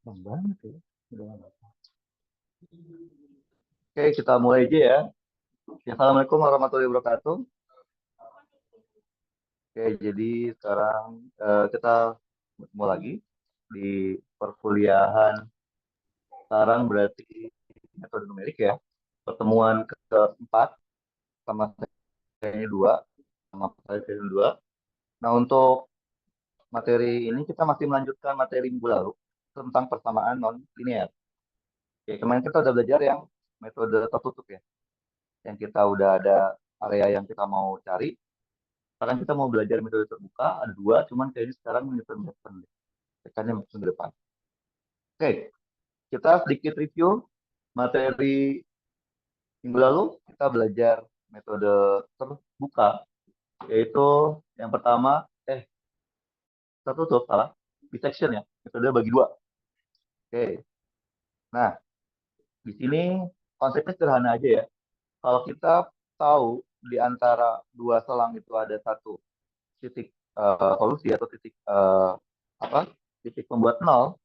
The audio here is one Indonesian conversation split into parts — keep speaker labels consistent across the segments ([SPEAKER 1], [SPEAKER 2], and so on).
[SPEAKER 1] Bang banget ya. Udah lama. Oke, kita mulai aja ya. Ya, Assalamualaikum warahmatullahi wabarakatuh. Oke, jadi sekarang kita ketemu lagi di perkuliahan. Sekarang berarti metode numerik ya. Pertemuan keempat sama saya dua, sama saya dua. Nah, untuk materi ini kita masih melanjutkan materi minggu lalu tentang persamaan non linear. Oke, kemarin kita udah belajar yang metode tertutup ya. Yang kita udah ada area yang kita mau cari. Sekarang kita mau belajar metode terbuka, ada dua, cuman kayaknya sekarang metode depan. Tekannya minggu depan. Oke, kita sedikit review materi minggu lalu. Kita belajar metode terbuka, yaitu yang pertama, tertutup, salah, bisection ya, metode bagi dua. Oke, nah di sini konsepnya sederhana aja ya. Kalau kita tahu di antara dua selang itu ada satu titik solusi atau titik apa titik pembuat nol,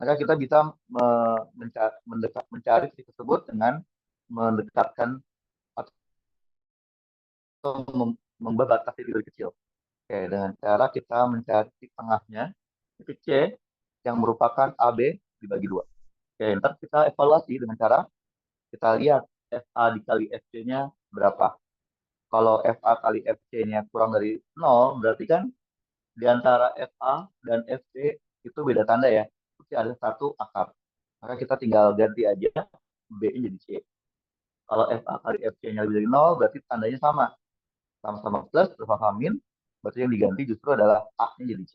[SPEAKER 1] maka kita bisa mencari titik tersebut dengan mendekatkan atau membatasi titik lebih kecil. Oke, dengan cara kita mencari titik tengahnya, titik C yang merupakan AB dibagi dua. Oke, ntar kita evaluasi dengan cara kita lihat FA dikali FC-nya berapa. Kalau FA kali FC-nya kurang dari nol, berarti kan di antara FA dan FC itu beda tanda ya. Pasti ada satu akar. Maka kita tinggal ganti aja B-nya jadi C. Kalau FA kali FC-nya lebih dari nol, berarti tandanya sama. Sama-sama plus, sama-sama min. Berarti yang diganti justru adalah A-nya jadi C.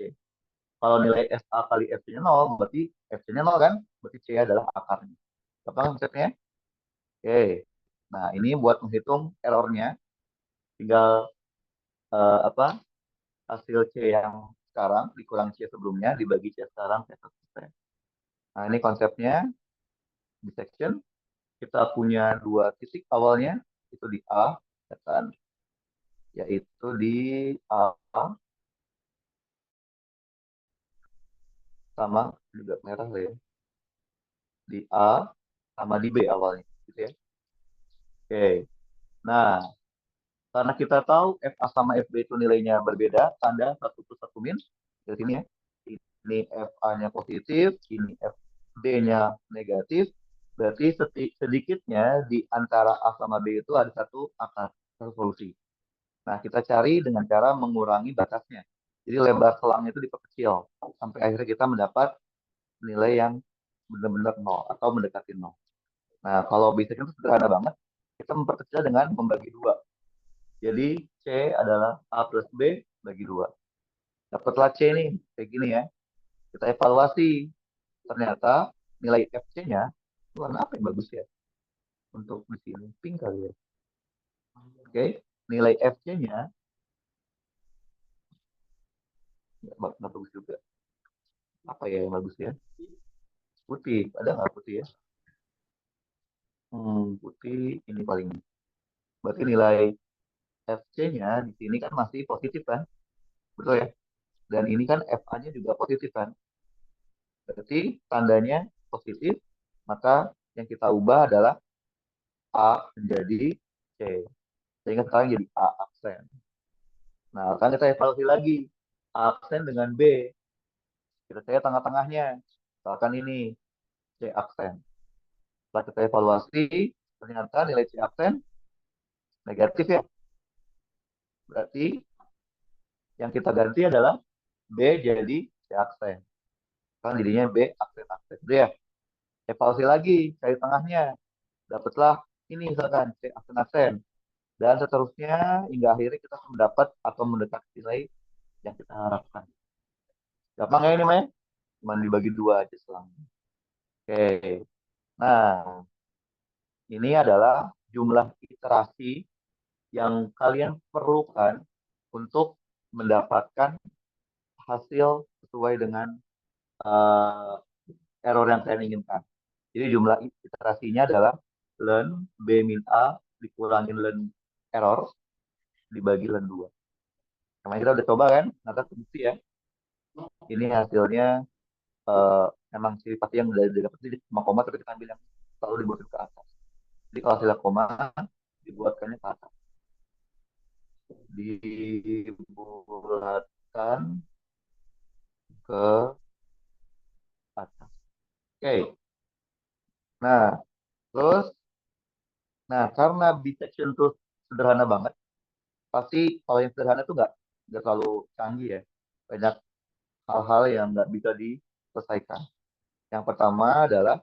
[SPEAKER 1] Kalau nilai FA kali FC-nya nol, berarti FC-nya nol kan? Berarti C adalah akarnya. Apa konsepnya? Oke. Nah, ini buat menghitung errornya. Tinggal apa hasil C yang sekarang dikurang C sebelumnya dibagi C sekarang C selesai. Nah, ini konsepnya dissection. Kita punya dua titik awalnya, itu di A, kan, yaitu di A sama juga merah lah ya, di A sama di B awalnya, gitu ya. Oke, nah karena kita tahu FA sama FB itu nilainya berbeda, tanda satu plus satu min, dari sini ya. Ini FA-nya positif, ini FB-nya negatif, berarti sedikitnya di antara A sama B itu ada satu akar, satu solusi. Nah, kita cari dengan cara mengurangi batasnya. Jadi lebar selangnya itu diperkecil sampai akhirnya kita mendapat nilai yang benar-benar nol atau mendekati nol. Nah, kalau bisa itu sederhana banget. Kita memperkecil dengan membagi dua. Jadi C adalah A plus B bagi dua. Dapatlah C nih, kayak gini ya. Kita evaluasi. Ternyata nilai FC-nya warna apa yang bagus ya? Untuk di sini pink kali ya. Oke, nilai FC-nya nggak bagus juga. Apa ya yang bagus ya? Putih, ada nggak putih ya? Putih ini paling. Berarti nilai FC-nya di sini kan masih positif kan? Betul ya? Dan ini kan FA-nya juga positif kan? Berarti tandanya positif, maka yang kita ubah adalah A menjadi C. Sehingga sekarang jadi A aksen. Nah, kan kita evaluasi lagi. A aksen dengan B. Kita cari tengah-tengahnya. Misalkan ini C aksen. Setelah kita evaluasi, ternyata nilai C aksen negatif ya. Berarti yang kita ganti adalah B jadi C aksen. Kan jadinya B aksen-aksen. Udah ya, evaluasi lagi, cari tengahnya. Dapatlah ini misalkan C aksen-aksen. Dan seterusnya hingga akhirnya kita mendapat atau mendekati nilai yang kita harapkan. Gampang ya ini, Maya? Cuma dibagi dua aja selangnya. Oke. Nah, ini adalah jumlah iterasi yang kalian perlukan untuk mendapatkan hasil sesuai dengan uh, error yang kalian inginkan. Jadi jumlah iterasinya adalah len B min A dikurangin len error dibagi len 2. Kemarin kita udah coba kan? Nanti bukti ya. Ini hasilnya eh, emang ciri pasti yang dari dapat di koma koma tapi kita ambil yang selalu dibuatin ke atas. Jadi kalau hasilnya koma dibuatkannya ke atas. Dibulatkan ke atas. Oke. Nah, terus karena bisection tuh sederhana banget, pasti kalau yang sederhana tuh nggak terlalu canggih ya. Banyak hal-hal yang nggak bisa diselesaikan. Yang pertama adalah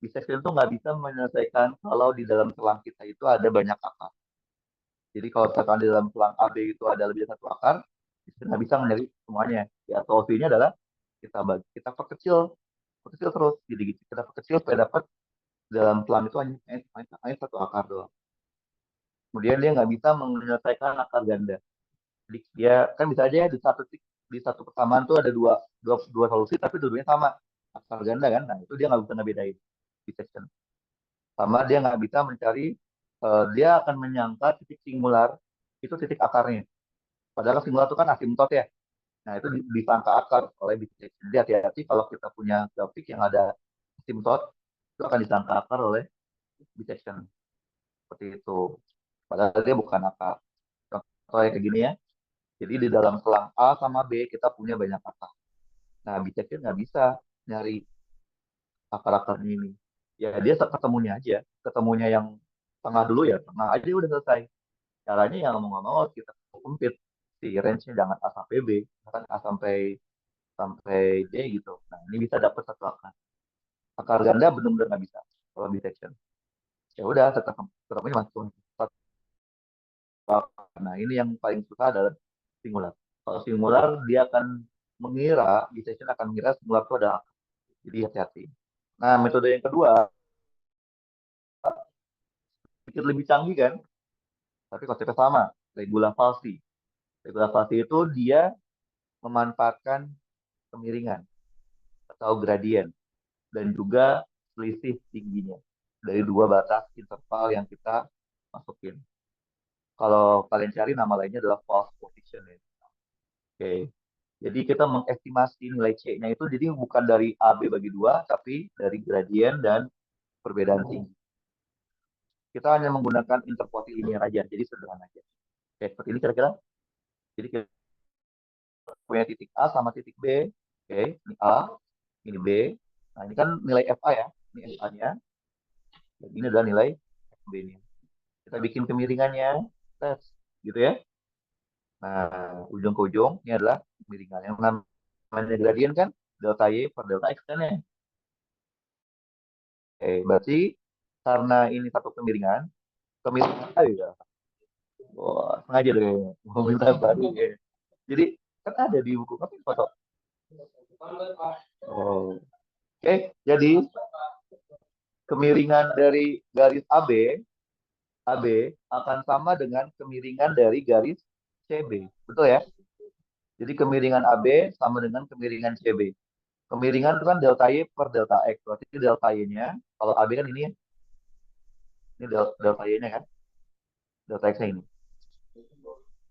[SPEAKER 1] bisection tuh nggak bisa menyelesaikan kalau di dalam selang kita itu ada banyak akar. Jadi kalau misalkan di dalam selang AB itu ada lebih dari satu akar, kita nggak bisa mencari semuanya. Ya, solusinya adalah kita perkecil, perkecil terus. Jadi gitu. Kita perkecil supaya dapat dalam selang itu hanya satu akar doang. Kemudian dia nggak bisa menyelesaikan akar ganda. Jadi dia kan bisa aja ya di satu persamaan tuh ada dua solusi tapi dua-duanya sama akar ganda kan. Nah itu dia nggak bisa ngebedain dissection. Sama dia nggak bisa mencari dia akan menyangka titik singular itu titik akarnya. Padahal singular itu kan asimptot ya. Nah itu disangka akar oleh dissection. Jadi hati-hati kalau kita punya grafik yang ada asimptot itu akan disangka akar oleh dissection. Seperti itu. Padahal dia bukan akar. Contoh kayak gini ya. Jadi di dalam selang A sama B kita punya banyak akar. Nah, Bicep nggak bisa nyari akar-akarnya ini. Ya dia ketemunya aja, ketemunya yang tengah dulu ya, tengah aja udah selesai. Caranya yang mau nggak mau harus kita sempit si range-nya jangan A sampai B, kan A sampai sampai D gitu. Nah, ini bisa dapat satu akar. Akar ganda benar-benar nggak bisa kalau detection. Ya udah tetap ini masuk satu akar. Nah, ini yang paling susah adalah singular. Kalau singular dia akan mengira, detection akan mengira singular itu ada akar. Jadi hati-hati. Nah, metode yang kedua, sedikit lebih canggih kan, tapi konsepnya sama, regula falsi. Regula falsi itu dia memanfaatkan kemiringan atau gradien dan juga selisih tingginya dari dua batas interval yang kita masukin. Kalau kalian cari nama lainnya adalah false position ya. Oke. Jadi kita mengestimasi nilai C-nya itu jadi bukan dari A B bagi dua, tapi dari gradien dan perbedaan tinggi. Kita hanya menggunakan interpolasi linear aja, jadi sederhana aja. Oke, seperti ini kira-kira. Jadi kita punya titik A sama titik B. Oke, ini A, ini B. Nah, ini kan nilai FA ya. Ini FA-nya. Dan ini adalah nilai FB-nya. Kita bikin kemiringannya. Tes, gitu ya. Nah, ujung ke ujung, ini adalah kemiringan. Yang namanya gradien kan, delta Y per delta X kan ya. Oke, berarti karena ini satu kemiringan, kemiringan ya. Wah, sengaja deh kayaknya. Mau minta baru ya. Jadi, kan ada di buku tapi foto. Oh. Oke, jadi kemiringan dari garis AB akan sama dengan kemiringan dari garis CB. Betul ya? Jadi kemiringan AB sama dengan kemiringan CB. Kemiringan itu kan delta Y per delta X. Berarti delta Y-nya, kalau AB kan ini ya, ini delta Y-nya kan, delta X-nya ini.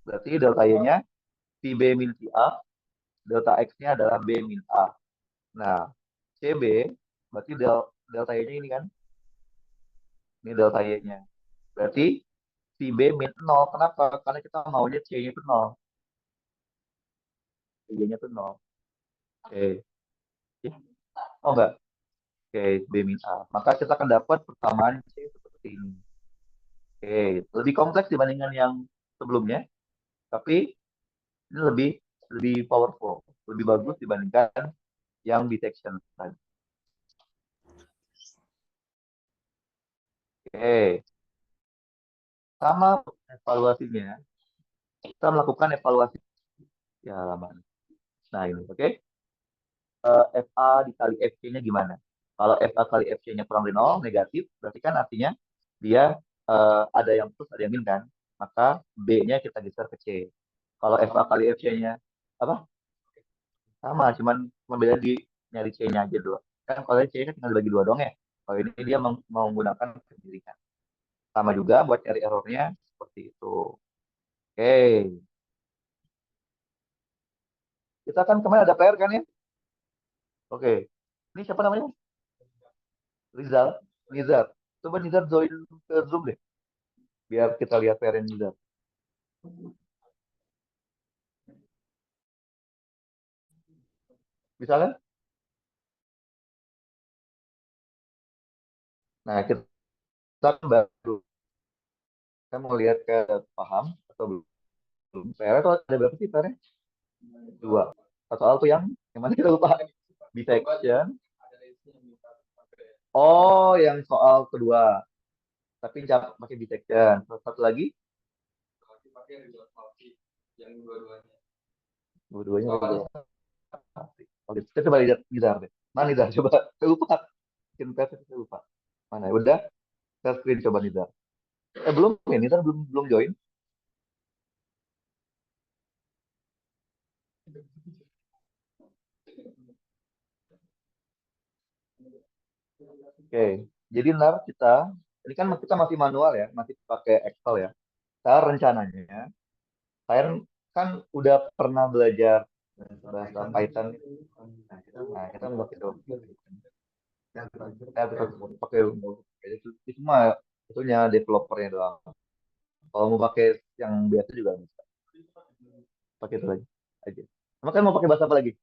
[SPEAKER 1] Berarti delta Y-nya si B min si A, delta X-nya adalah B min A. Nah, CB, berarti delta Y-nya ini kan, ini delta Y-nya. Berarti si B min 0. Kenapa? Karena kita maunya C-nya itu 0. C-nya itu 0. Oke. Ya. Oh enggak. Oke, B min A. Maka kita akan dapat persamaan C seperti ini. Oke, lebih kompleks dibandingkan yang sebelumnya, tapi ini lebih lebih powerful, lebih bagus dibandingkan yang detection tadi. Oke, sama evaluasinya, kita melakukan evaluasi ya halaman. Nah ini, oke. FA dikali FC-nya gimana? Kalau FA kali FC-nya kurang dari 0, negatif, berarti kan artinya dia ada yang plus, ada yang min kan? Maka B-nya kita geser ke C. Kalau FA kali FC-nya apa? Sama, cuman beda di nyari C-nya aja dua. Kan kalau C kan tinggal dibagi dua dong ya. Kalau ini dia mau menggunakan kemiringan. Sama juga buat cari errornya seperti itu. Oke, Kita kan kemarin ada PR kan ya? Oke. Ini siapa namanya? Rizal. Nizar. Coba Nizar join ke Zoom deh. Biar kita lihat PR-nya Nizar. Bisa kan? Nah, kita kan baru. Saya mau lihat ke paham atau belum. PR itu ada berapa sih PR-nya? Dua. Satu soal tuh yang mana kita lupa. Bisection. Oh, yang soal kedua. Tapi jangan pakai bisection. Terus satu lagi, dua-duanya apa? Oke, kita coba lihat Nizar deh. Mana Nizar? Coba. Saya lupa. Bikin PS saya lupa. Mana? Udah. Saya screen coba Nizar. Belum ya, Nizar belum belum join. Oke. Jadi ntar ini kan kita masih manual ya, masih pakai Excel ya. Saya rencananya, saya kan udah pernah belajar bahasa Python. Nah, kita mau pakai kita pakai itu mah itunya developernya doang. Kalau mau pakai yang biasa juga bisa. Pakai itu lagi aja. Emang kan mau pakai bahasa apa lagi?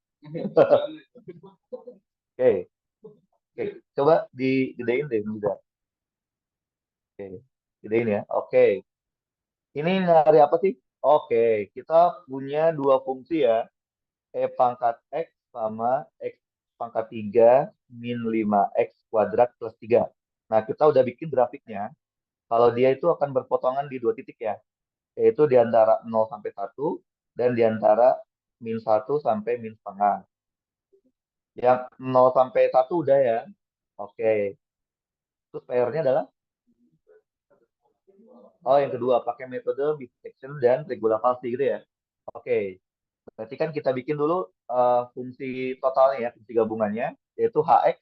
[SPEAKER 1] Oke, oke. Coba digedein deh, udah. Oke, gedein ya. Oke. Ini nyari apa sih? Oke, kita punya dua fungsi ya. Pangkat X sama X pangkat 3 min 5X kuadrat plus 3. Nah, kita udah bikin grafiknya. Kalau dia itu akan berpotongan di dua titik ya. Yaitu di antara 0 sampai 1 dan di antara -1 sampai -setengah. Yang 0 sampai 1 udah ya. Oke. Terus PR-nya adalah, oh yang kedua, pakai metode bisection dan regular gitu ya. Oke. Berarti kan kita bikin dulu fungsi totalnya ya, fungsi gabungannya, yaitu hx,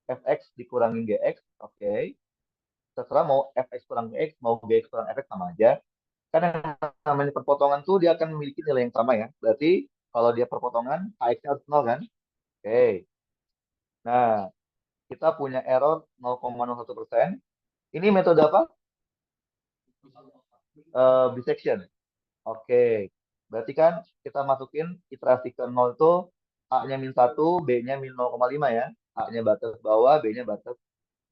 [SPEAKER 1] fx dikurangin gx. Oke. Terserah mau fx kurang gx, mau gx kurang fx sama aja. Kan yang namanya perpotongan tuh dia akan memiliki nilai yang sama ya. Berarti kalau dia perpotongan, hx-nya harus 0 kan? Oke. Nah, kita punya error 0,01%. Ini metode apa? Bisection. Oke. Berarti kan kita masukin iterasi ke 0 itu A-nya -1, B-nya -0,5 ya. A-nya batas bawah, B-nya batas.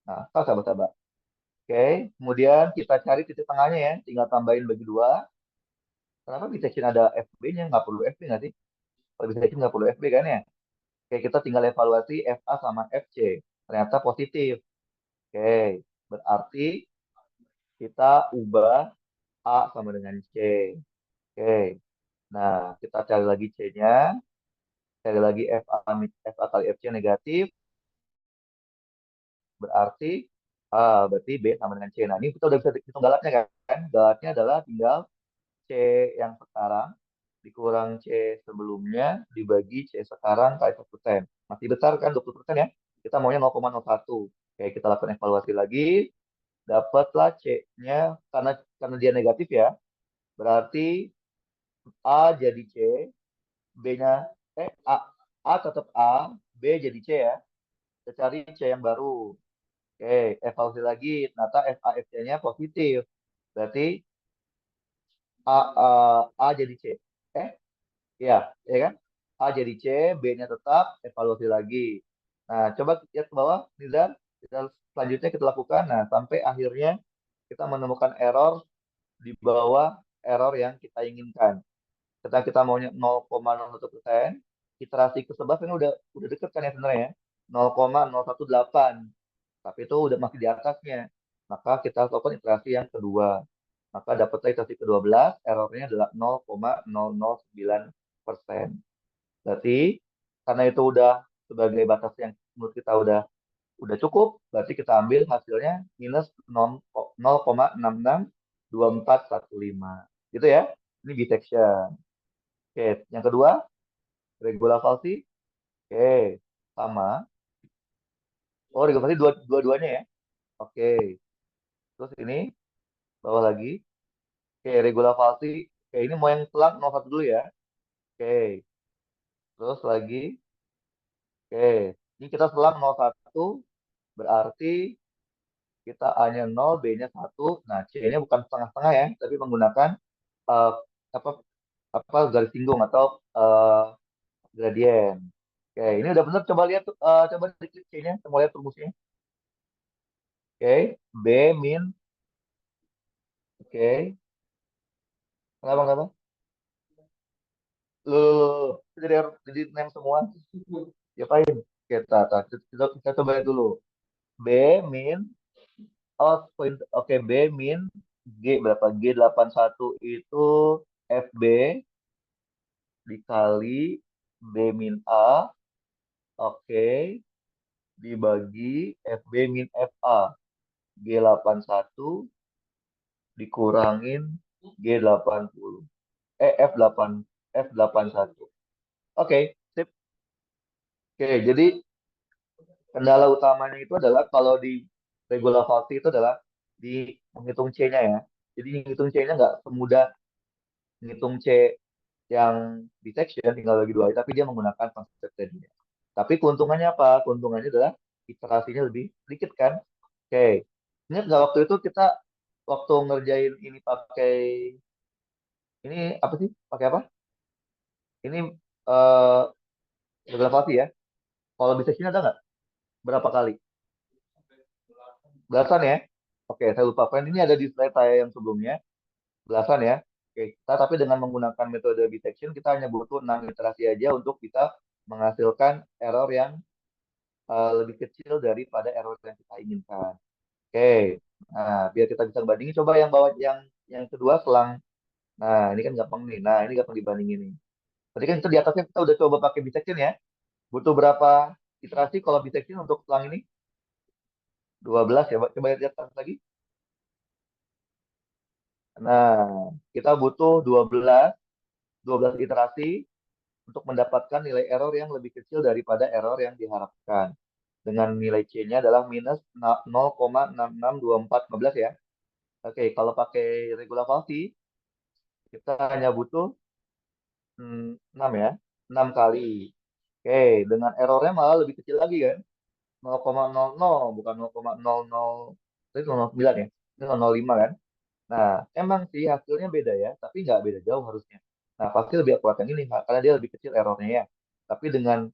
[SPEAKER 1] Nah, sabar-sabar. Oke. Kemudian kita cari titik tengahnya ya. Tinggal tambahin bagi dua. Kenapa bisection ada FB-nya? Nggak perlu FB nggak sih? Kalau bisection nggak perlu FB kan ya? Oke, kita tinggal evaluasi FA sama FC. Ternyata positif. Oke. Berarti kita ubah A sama dengan C. Oke. Nah, kita cari lagi C-nya. Cari lagi FA kali FC negatif, berarti berarti B sama dengan C. Nah, ini kita udah bisa hitung galatnya kan? Galatnya adalah tinggal C yang sekarang dikurang C sebelumnya dibagi C sekarang kali 1%. Masih besar kan 20% ya? Kita maunya 0,01. Oke, kita lakukan evaluasi lagi. Dapatlah C-nya karena dia negatif ya. Berarti A jadi C, B-nya A, A tetap A, B jadi C ya. Kita cari C yang baru. Oke, evaluasi lagi. Ternyata FAFC-nya positif. Berarti A, A, A jadi C. Eh, iya, ya kan? A jadi C, B-nya tetap, evaluasi lagi. Nah, coba lihat ke bawah, Nizar. Selanjutnya kita lakukan. Nah, sampai akhirnya kita menemukan error di bawah error yang kita inginkan. Kita maunya 0,01%, iterasi ke 11 kan udah deket kan ya sebenarnya ya. 0,018. Tapi itu udah masih di atasnya. Maka kita lakukan iterasi yang kedua. Maka dapatlah iterasi ke-12, errornya adalah 0,009%. Berarti karena itu udah sebagai batas yang menurut kita udah cukup, berarti kita ambil hasilnya minus 0,662415. Gitu ya. Ini detection. Oke, yang kedua, regular falsi. Oke, sama. Oh, regular falsi dua-duanya ya. Oke. Terus ini bawah lagi. Oke, regular falsi. Oke, ini mau yang pelang 01 dulu ya. Oke. Terus lagi, oke. Ini kita selang 0,1, berarti kita A-nya 0, B-nya 1. Nah, C-nya bukan setengah-setengah ya, tapi menggunakan eh, apa apa garis singgung atau eh, gradien. Oke, ini udah bener. Coba lihat, coba diklik C-nya, coba lihat rumusnya. Oke, B min, oke. Kenapa, kenapa? Lu jadi name semua. Diapain? Kita coba lihat dulu. B min, oke, B min G berapa? G81 itu FB dikali B min A, oke, dibagi FB min FA. G81 dikurangin G80. F8, F81. Oke, sip. Oke, jadi kendala utamanya itu adalah kalau di regular itu adalah di menghitung C-nya ya. Jadi menghitung C-nya nggak semudah menghitung C yang di section tinggal bagi dua, tapi dia menggunakan konsep tadinya. Tapi keuntungannya apa? Keuntungannya adalah iterasinya lebih sedikit kan? Oke. Ingat nggak waktu itu kita waktu ngerjain ini pakai ini apa sih? Pakai apa? Ini eh regular ya. Kalau di section ada nggak? Berapa kali? Belasan ya? Oke, saya lupa. Kan ini ada di slide saya yang sebelumnya. Belasan ya. Oke, kita tapi dengan menggunakan metode detection kita hanya butuh 6 iterasi aja untuk kita menghasilkan error yang lebih kecil daripada error yang kita inginkan. Oke. Nah, biar kita bisa bandingin coba yang bawah yang kedua selang. Nah, ini kan gampang nih. Nah, ini gampang dibandingin nih. Tadi kan itu di atasnya kita udah coba pakai bisection ya. Butuh berapa iterasi kalau bisection untuk selang ini? 12 ya. Coba lihat di atas lagi. Nah, kita butuh 12 iterasi untuk mendapatkan nilai error yang lebih kecil daripada error yang diharapkan. Dengan nilai C-nya adalah minus 0,662415 ya. Oke, kalau pakai regular falsi, kita hanya butuh 6 ya. 6 kali. Oke, dengan errornya malah lebih kecil lagi kan. 0,00, bukan 0,00, itu 0,9 ya. Ini 0,05 kan. Nah, emang sih hasilnya beda ya, tapi nggak beda jauh harusnya. Nah, pasti lebih akurat yang ini, karena dia lebih kecil errornya ya. Tapi dengan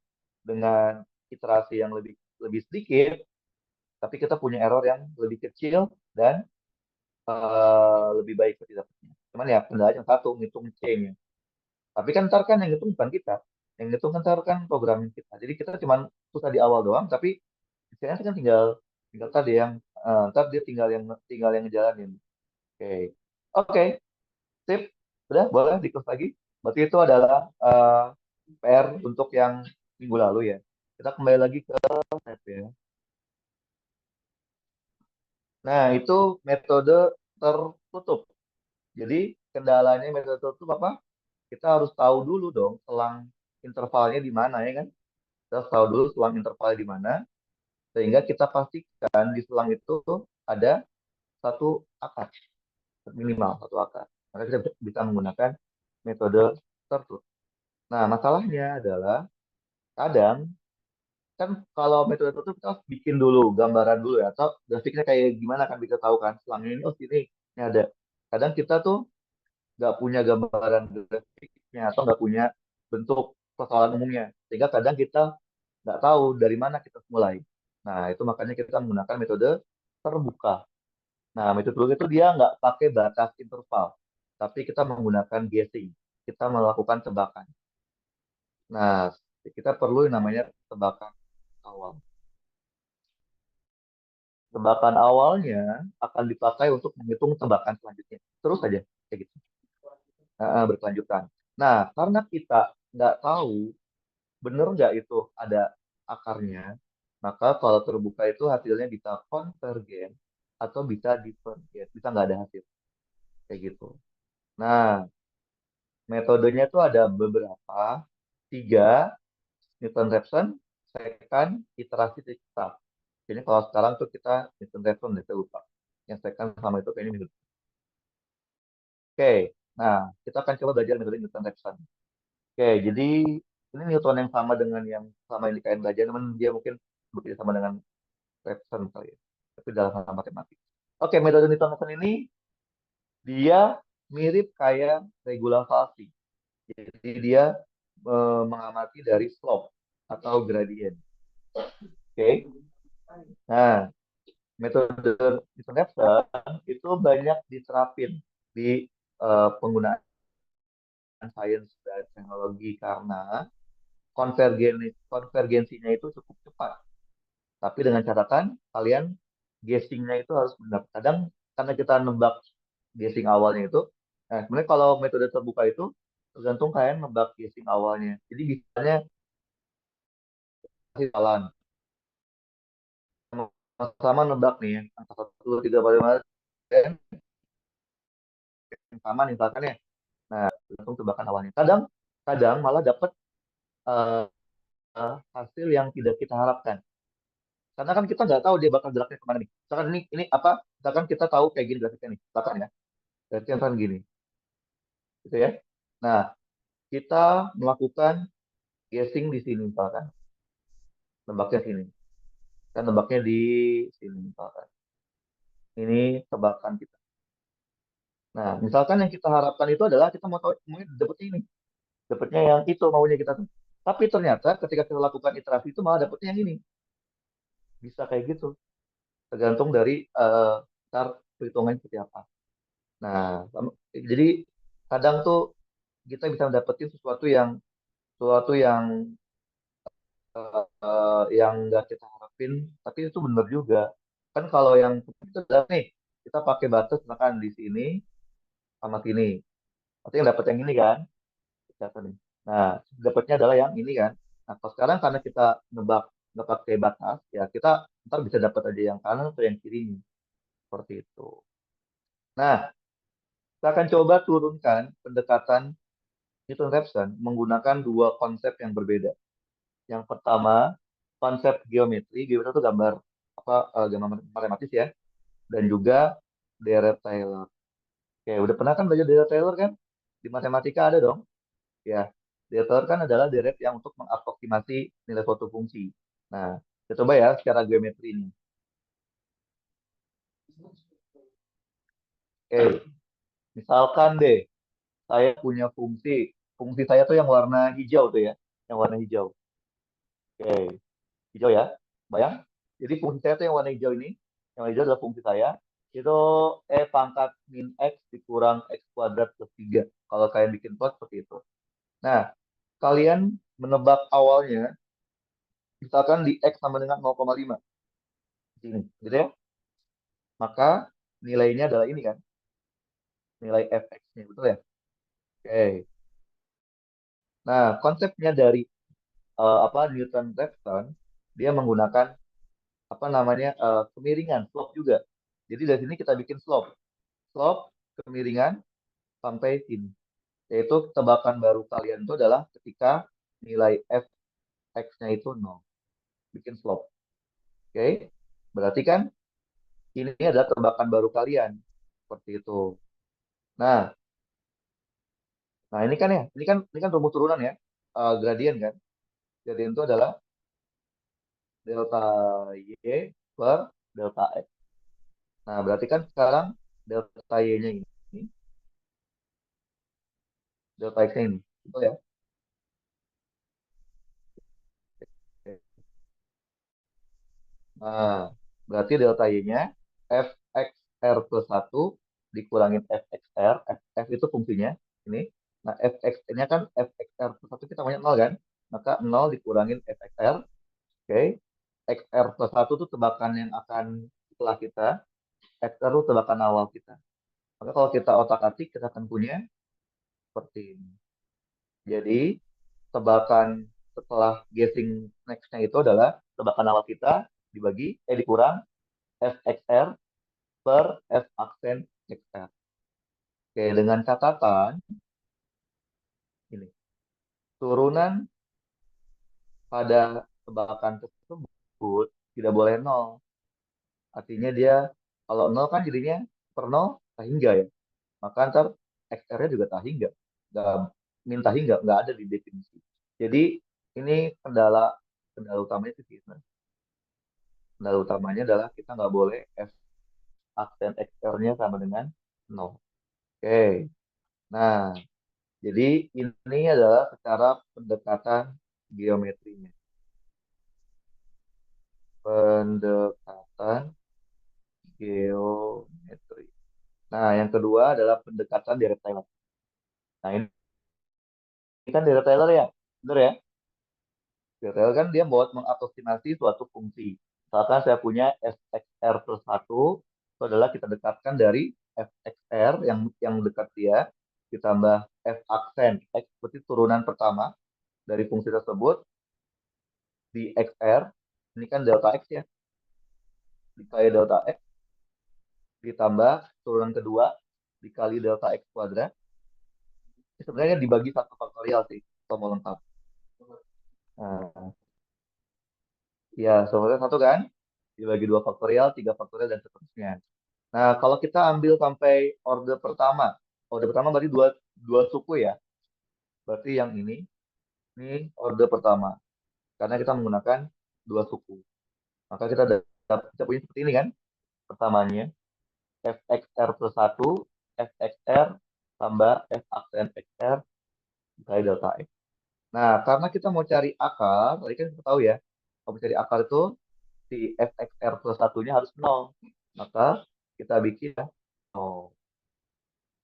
[SPEAKER 1] iterasi yang lebih lebih sedikit, tapi kita punya error yang lebih kecil dan lebih baik ketidakpastiannya. Cuman ya kendalanya satu, ngitung C-nya. Tapi kan ntar kan yang ngitung bukan kita, yang ngitung kan ntar kan programnya kita. Jadi kita cuman susah di awal doang, tapi istilahnya kan tinggal tinggal tadi yang ntar dia tinggal yang ngejalanin. Oke, oke, sip, udah boleh di close lagi. Berarti itu adalah PR untuk yang minggu lalu ya. Kita kembali lagi ke tab ya. Nah, itu metode tertutup. Jadi kendalanya metode tertutup apa? Kita harus tahu dulu dong selang intervalnya di mana ya kan? Kita harus tahu dulu selang intervalnya di mana, sehingga kita pastikan di selang itu ada satu akar, minimal satu akar. Maka kita bisa menggunakan metode tertutup. Nah, masalahnya adalah kadang kan kalau metode tertutup kita harus bikin dulu gambaran dulu ya, atau grafiknya kayak gimana kan bisa tahu kan selangnya ini, oh sini ini ada. Kadang kita tuh nggak punya gambaran grafiknya atau nggak punya bentuk persoalan umumnya, sehingga kadang kita nggak tahu dari mana kita mulai. Nah, itu makanya kita menggunakan metode terbuka. Nah, metode terbuka itu dia nggak pakai batas interval, tapi kita menggunakan guessing. Kita melakukan tebakan. Nah, kita perlu yang namanya tebakan awal. Tebakan awalnya akan dipakai untuk menghitung tebakan selanjutnya. Terus saja, kayak gitu. Berkelanjutan. Nah, karena kita nggak tahu bener nggak itu ada akarnya, maka kalau terbuka itu hasilnya bisa konvergen atau bisa divergen, bisa nggak ada hasil, kayak gitu. Nah, metodenya itu ada beberapa, tiga, Newton-Raphson, second, iterasi tetap. Jadi kalau sekarang tuh kita Newton-Raphson, saya lupa. Yang second sama itu kayaknya mirip. Oke, nah kita akan coba belajar metode Newton-Raphson. Oke, jadi Ini Newton yang sama dengan yang sama yang di KN Baja, namun dia mungkin bekerja sama dengan Repson kali ya. Tapi dalam hal matematik. Oke, metode Newton-Raphson ini dia mirip kayak regula falsi. Jadi dia mengamati dari slope atau gradient. Oke. Nah, metode Newton-Raphson itu banyak diterapin di penggunaan sains dan teknologi karena konvergensinya itu cukup cepat. Tapi dengan catatan kalian guessingnya itu harus benar. Kadang karena kita nebak guessing awalnya itu, nah sebenarnya kalau metode terbuka itu tergantung kalian nebak guessing awalnya. Jadi misalnya jalan sama-sama nebak nih angka 1, 3, 4, 5, dan yang sama nih misalkan ya. Nah, tergantung tebakan awalnya. Kadang kadang malah dapat uh, hasil yang tidak kita harapkan. Karena kan kita nggak tahu dia bakal geraknya kemana nih. Misalkan ini apa? Misalkan kita tahu kayak gini grafiknya nih. Misalkan ya, grafiknya kan gini, gitu ya. Nah, kita melakukan guessing di sini misalkan, nebaknya sini. Kan nebaknya di sini misalkan. Ini tebakan kita. Nah, misalkan yang kita harapkan itu adalah kita mau tahu mau dapetnya ini, dapetnya yang itu maunya kita tuh. Tapi ternyata ketika kita lakukan iterasi itu malah dapetnya yang ini. Bisa kayak gitu. Tergantung dari ntar perhitungannya seperti apa. Nah, jadi kadang tuh kita bisa dapetin sesuatu yang yang nggak kita harapin, tapi itu benar juga. Kan kalau yang itu adalah nih, kita pakai batas misalkan di sini sama sini. Nanti yang dapat yang ini kan, data nih. Nah, dapatnya adalah yang ini kan. Nah, kalau sekarang karena kita nebak nggak pakai batas, ya kita ntar bisa dapat aja yang kanan atau yang kirinya. Seperti itu. Nah, kita akan coba turunkan pendekatan Newton-Raphson menggunakan dua konsep yang berbeda. Yang pertama, konsep geometri. Geometri itu gambar apa gambar matematis ya, dan juga deret Taylor. Oke, udah pernah kan belajar deret Taylor kan? Di matematika ada dong. Ya, deret Taylor kan adalah deret yang untuk mengaproksimasi nilai suatu fungsi. Nah, kita coba ya secara geometri ini. Oke, misalkan deh, saya punya fungsi. Fungsi saya tuh yang warna hijau tuh ya. Yang warna hijau. Oke, hijau ya. Bayang? Jadi fungsi saya tuh yang warna hijau ini. Yang warna hijau adalah fungsi saya. Itu pangkat min X dikurang X kuadrat plus 3. Kalau kalian bikin plot seperti itu. Nah, kalian menebak awalnya, misalkan di X sama dengan 0,5. Di sini, gitu ya. Maka nilainya adalah ini kan. Nilai fx-nya, betul ya? Oke. Nah, konsepnya dari apa Newton-Raphson, dia menggunakan apa namanya kemiringan, slope juga. Jadi dari sini kita bikin slope. Slope, kemiringan, sampai sini. Yaitu tebakan baru kalian itu adalah ketika nilai fx-nya itu 0. Bikin slope. Oke. Berarti kan ini adalah tebakan baru kalian. Seperti itu. Nah, nah ini kan rumus turunan ya. Gradien kan. Gradien itu adalah delta y per delta x. Nah, berarti kan sekarang delta y-nya ini, delta x-nya ini. Betul ya? Nah, berarti delta y-nya fxr plus 1 dikurangin fxr. F itu fungsinya. Ini. Nah, fx-nya kan fxr plus 1 kita banyak 0 kan? Maka 0 dikurangin fxr. Oke. XR plus 1 itu tebakan yang akan setelah kita. XR itu tebakan awal kita. Maka kalau kita otak-atik, kita akan punya seperti ini. Jadi, tebakan setelah guessing next-nya itu adalah tebakan awal kita dikurang FXR per F aksen XR. Oke, dengan catatan ini. Turunan pada tebakan tersebut tidak boleh nol. Artinya dia kalau nol kan jadinya per nol tak hingga ya. Maka ntar XR-nya juga tak hingga. Nggak minta hingga, nggak ada di definisi. Jadi ini kendala kendala utamanya sih. Kendala utamanya adalah kita nggak boleh F aksen XR-nya sama dengan 0. Oke. Nah, jadi ini adalah secara pendekatan geometrinya. Pendekatan geometri. Nah, yang kedua adalah pendekatan Dirac Taylor. Nah, ini kan Dirac Taylor ya, bener ya? Dirac Taylor kan dia buat mengaproksimasi suatu fungsi. Misalkan saya punya fxr plus 1, itu adalah kita dekatkan dari fxr yang dekat dia, ditambah f aksen, x berarti turunan pertama dari fungsi tersebut, di xr, ini kan delta x ya, dikali delta x, ditambah turunan kedua, dikali delta x kuadrat, ini sebenarnya dibagi satu faktorial sih, kalau mau lengkap. Nah, ya, sebenarnya satu kan, dibagi dua faktorial, tiga faktorial, dan seterusnya. Nah, kalau kita ambil sampai order pertama berarti dua, dua suku ya. Berarti yang ini order pertama. Karena kita menggunakan dua suku. Maka kita punya seperti ini kan. Pertamanya, fxr plus 1, fxr tambah f aksen xr dikali delta x. Nah, karena kita mau cari akar, tadi kan kita tahu ya, kalau cari akar itu si fxr plus satunya harus 0. Maka kita bikin 0.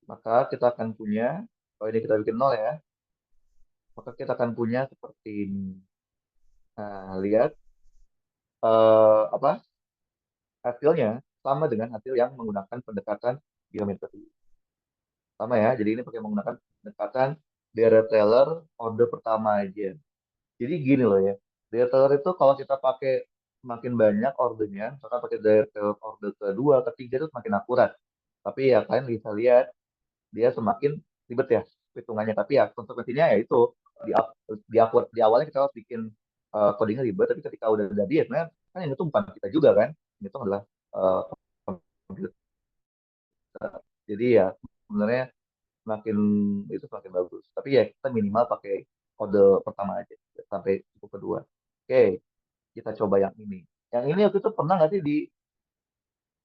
[SPEAKER 1] Maka kita akan punya, kalau ini kita bikin 0 ya, maka kita akan punya seperti ini. Nah, lihat apa hasilnya sama dengan hasil yang menggunakan pendekatan geometri. Sama ya, jadi ini pakai menggunakan pendekatan Dirac-Taylor order pertama aja. Jadi gini loh ya, Dirac-Taylor itu kalau kita pakai semakin banyak ordernya, misalkan pakai Dirac-Taylor order kedua, ketiga itu semakin akurat. Tapi ya kalian bisa lihat dia semakin ribet ya hitungannya. Tapi ya konsekuensinya ya itu di awalnya kita harus bikin codingnya ribet, tapi ketika udah jadi ya sebenarnya kan yang itu bukan kita juga kan, yang itu adalah uh, komputer. Jadi ya sebenarnya semakin itu semakin bagus. Tapi ya kita minimal pakai kode pertama aja sampai suku kedua. Oke, kita coba yang ini. Yang ini waktu itu pernah nggak sih di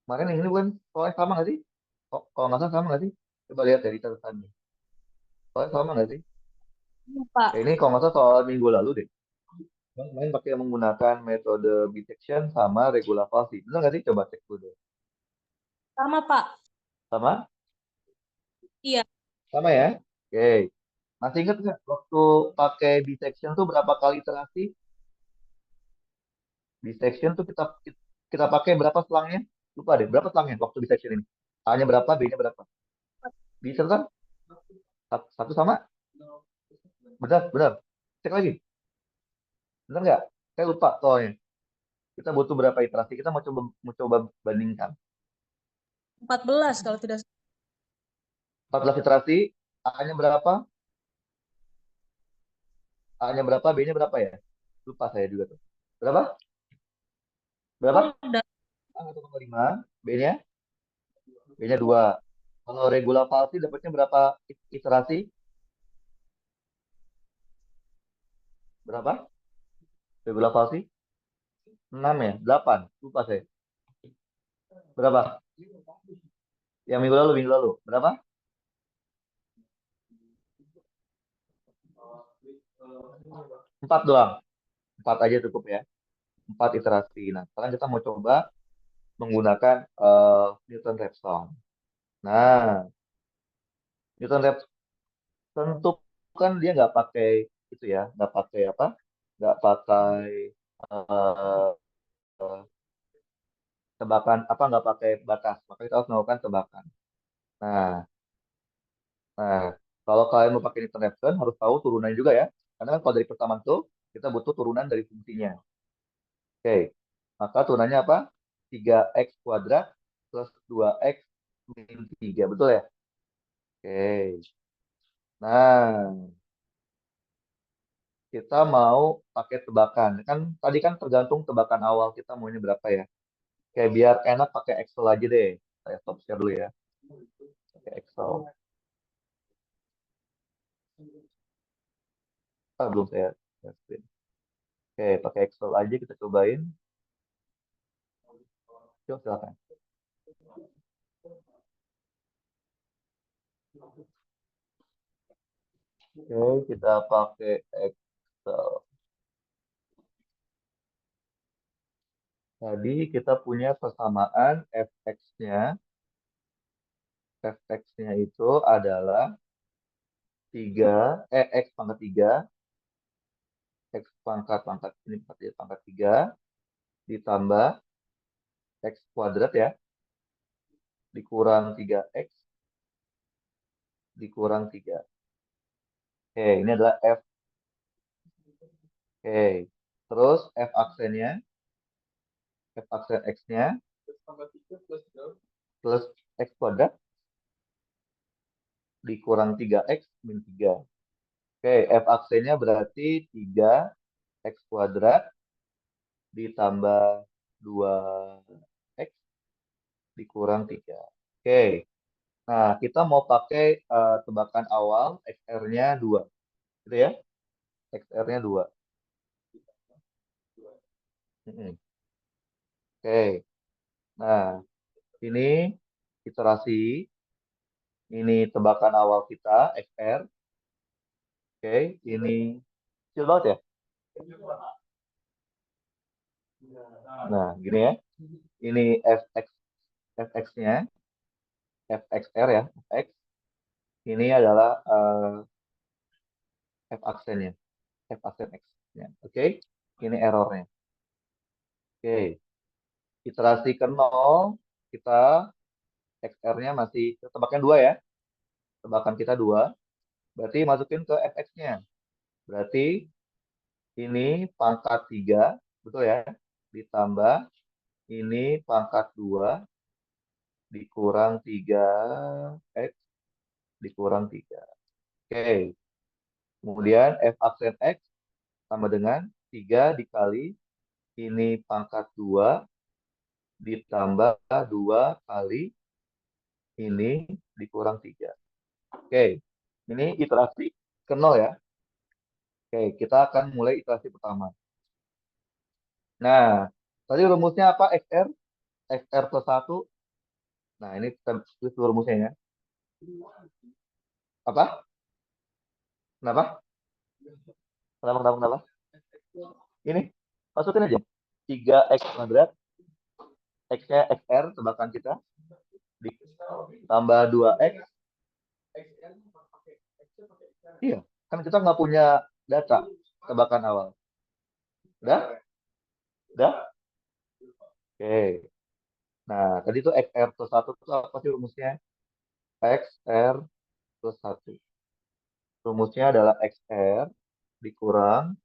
[SPEAKER 1] kemarin yang ini bukan soalnya sama nggak sih? Kalau nggak salah sama nggak sih? Coba lihat dari catatannya. Soalnya sama nggak sih?
[SPEAKER 2] Iya, Pak.
[SPEAKER 1] Ya, ini kalau nggak salah soal minggu lalu deh. Main pakai menggunakan metode bisection sama regula falsi. Benar nggak sih? Coba cek dulu deh.
[SPEAKER 2] Sama, Pak.
[SPEAKER 1] Sama?
[SPEAKER 2] Iya.
[SPEAKER 1] Sama ya? Oke. Masih ingat nggak waktu pakai bisection tuh berapa kali iterasi? Bisection tuh kita pakai berapa selangnya? Lupa deh, berapa selangnya waktu bisection ini? A-nya berapa, B-nya berapa? Bisa kan? Satu sama? Benar, benar. Cek lagi. Benar nggak? Saya lupa soalnya. Kita butuh berapa iterasi? Kita mau coba bandingkan.
[SPEAKER 2] 14 kalau tidak salah.
[SPEAKER 1] 14 iterasi, A-nya berapa? A-nya berapa, B-nya berapa ya? Lupa saya juga tuh. Berapa? Berapa?
[SPEAKER 2] Dan
[SPEAKER 1] A 1,5, B-nya? B-nya 2. Kalau regula falsi dapatnya berapa iterasi? Berapa? Regula falsi? 6 ya? 8. Lupa saya. Berapa? Yang minggu lalu. Berapa? 4 doang. 4 aja cukup ya. 4 iterasi. Nah, sekarang kita mau coba menggunakan Newton-Raphson. Nah, Newton-Raphson tentu kan dia nggak pakai itu ya, nggak pakai apa? Nggak pakai eh, tebakan apa, nggak pakai batas. Maka kita harus melakukan tebakan. Nah, nah, kalau kalian mau pakai Newton-Raphson harus tahu turunannya juga ya. Karena kan kalau dari pertama tuh kita butuh turunan dari fungsinya. Oke, maka turunannya apa? 3x kuadrat plus 2x min 3, betul ya? Oke, nah kita mau pakai tebakan. Kan tadi kan tergantung tebakan awal kita maunya berapa ya. Kayak biar enak pakai Excel aja deh. Saya stop share dulu ya. Pakai Excel. Ah, belum saya. share screen. Oke, pakai Excel aja kita cobain. Coba silakan. Oke, kita pakai Excel. Tadi kita punya persamaan fx-nya. Fx-nya itu adalah 3, x pangkat 3, x pangkat ini pangkat 3, ditambah x kuadrat ya, dikurang 3x, dikurang 3. Oke, ini adalah f. Oke, terus f aksennya, f aksen x-nya, plus x kuadrat, dikurang 3x, min 3. Oke, f aksennya berarti 3x kuadrat, ditambah 2x, dikurang 3. Oke, nah kita mau pakai tebakan awal, XR-nya 2. Gitu ya, XR-nya 2. Oke, nah ini iterasi, ini tebakan awal kita, XR. Oke, ini kecil banget ya. Nah, gini ya. Ini fx, fx-nya, fxr ya, fx. Ini adalah f aksennya, f aksen x-nya. Oke, ini errornya. Oke, iterasi ke 0, kita XR-nya masih tebakan 2 ya. Tebakan kita 2. Berarti masukin ke fx-nya. Berarti ini pangkat 3, betul ya. Ditambah ini pangkat 2 dikurang 3x dikurang 3. Oke. Kemudian f aksen x sama dengan 3 dikali ini pangkat 2 ditambah 2 kali ini dikurang 3. Oke, ini iterasi ke 0 ya. Oke, kita akan mulai iterasi pertama. Nah, tadi rumusnya apa? XR? XR plus 1. Nah, ini kita tulis dulu rumusnya ya. Apa? Kenapa? Kenapa, kenapa, kenapa? Ini, masukin aja. 3x kuadrat, x-nya XR, tebakan kita, ditambah 2x. Iya, kan kita nggak punya data tebakan awal. Udah? Udah? Oke. Nah, tadi tuh XR plus 1 itu apa sih rumusnya? XR plus 1. Rumusnya adalah XR dikurang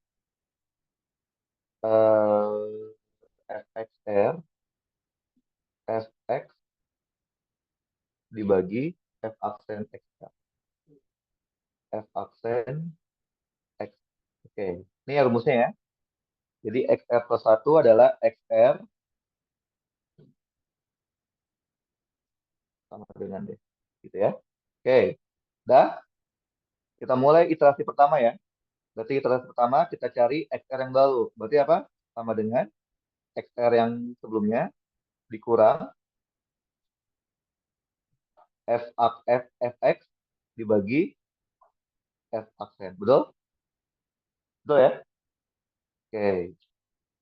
[SPEAKER 1] FXR, FX dibagi F aksen X. F aksen X. Oke, ini ya rumusnya ya. Jadi XR plus 1 adalah XR sama dengan D. Gitu ya. Oke, dah. Kita mulai iterasi pertama ya. Berarti iterasi pertama kita cari XR yang baru. Berarti apa? Sama dengan XR yang sebelumnya dikurang FX dibagi F aksen. Betul? Betul ya? Oke.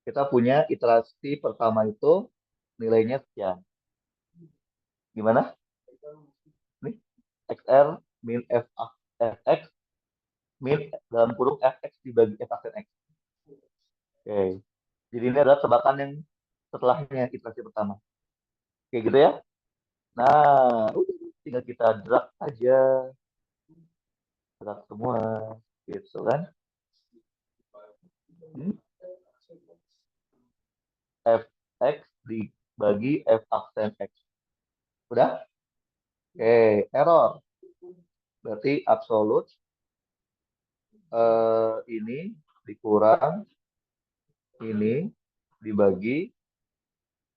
[SPEAKER 1] Kita punya iterasi pertama itu nilainya sekian. Gimana? Nih, XR min FX min dalam kurung FX dibagi F aksen X. Oke. Jadi ini adalah tebakan yang setelahnya iterasi pertama. Oke gitu ya. Nah, udah tinggal kita drag aja. Drag semua. Gitu kan. Hmm? FX dibagi F aksen X. Udah? Oke, error. Berarti absolut ini dikurang ini dibagi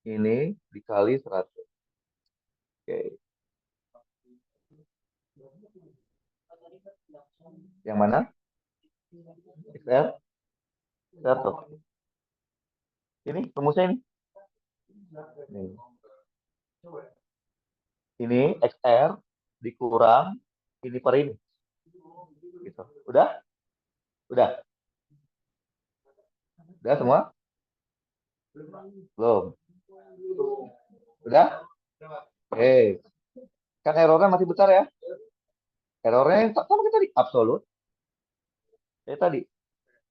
[SPEAKER 1] ini dikali 100. Oke. Yang mana? XR? Satu. Ini rumusnya ini. Nih. Ini XR dikurang ini per ini. Gitu. Udah? Udah? Udah semua? Belum? Udah? Oke. Kan errornya masih besar ya? Errornya yang sama kita tadi. Absolut. Ya tadi.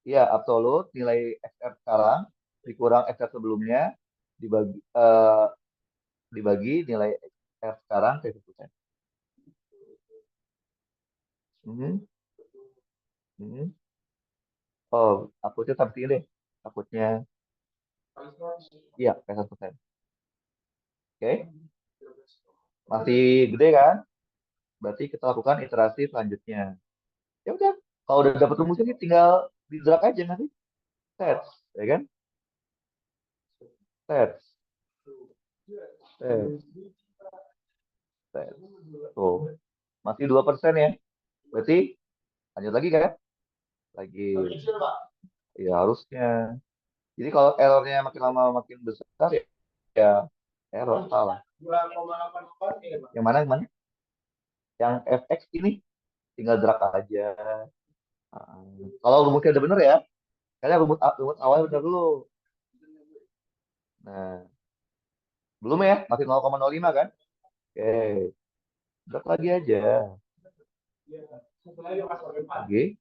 [SPEAKER 1] Iya, absolut. Nilai XR sekarang dikurang XR sebelumnya dibagi dibagi nilai XR sekarang ke 100%. Hmm. Hmm. Oh, takutnya seperti ini deh. Takutnya, iya, kayak 100%. Oke, masih gede kan? Berarti kita lakukan iterasi selanjutnya. Ya udah, kalau udah dapat rumusnya sih tinggal di drag aja nanti. Set, ya kan? Set, set, set. Tuh, masih 2% ya. Berarti lanjut lagi kan? Lagi, ya harusnya. Jadi kalau errornya makin lama makin besar ya, ya error salah. Yang mana, yang mana? Yang FX ini tinggal drag aja. Nah, kalau rumusnya udah bener ya, kayaknya rumus awalnya bener dulu. Nah, belum ya, masih 0,05 kan? Oke, drag lagi aja. Lagi.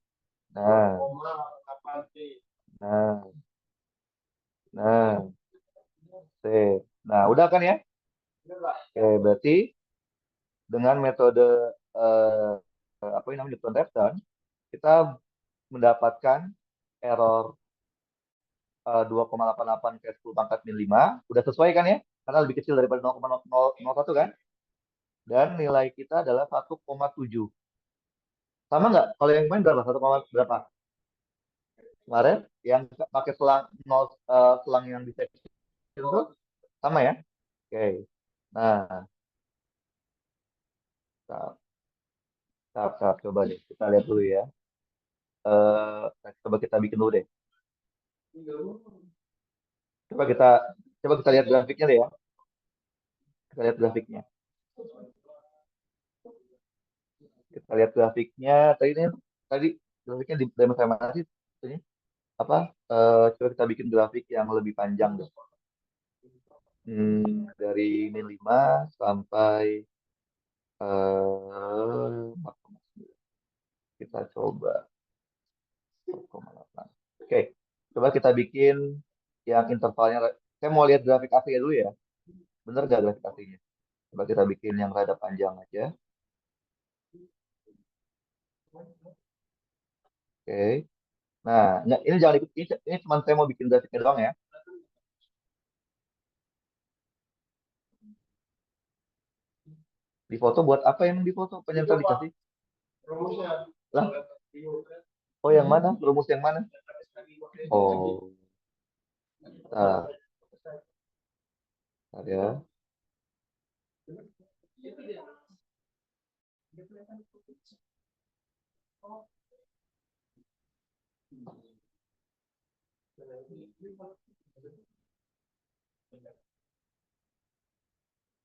[SPEAKER 1] Nah, nah, nah, sip. Nah, udah kan ya? Oke, berarti dengan metode eh, apa yang namanya Newton Raphson, kita mendapatkan error 2,88 ke 10 pangkat min 5. Udah sesuai kan ya? Karena lebih kecil daripada 0,001 kan? Dan nilai kita adalah 1,7. Sama nggak? Kalau yang main berapa? 1, berapa? Kemarin yang pakai selang nol, selang yang di section itu sama ya? Oke. Nah, saat, coba deh kita lihat dulu ya. Coba kita bikin dulu deh. Coba kita coba kita lihat grafiknya deh ya. Kita lihat grafiknya. Kita lihat grafiknya. Tadi grafiknya di mana sih? Ini apa? Coba kita bikin grafik yang lebih panjang deh. Dari min 5 sampai 4,9. Kita coba 1,8. Oke, coba kita bikin yang intervalnya. Saya mau lihat grafik aslinya dulu ya. Bener gak grafik aslinya? Coba kita bikin yang rada panjang aja. Oke. Nah, ini jangan ikut. Ini cuma saya mau bikin grafiknya doang ya. Di foto buat apa yang di foto? Penyerta dikasih. Lah, oh yang mana? Rumus yang mana? Oh, nah, bentar ya.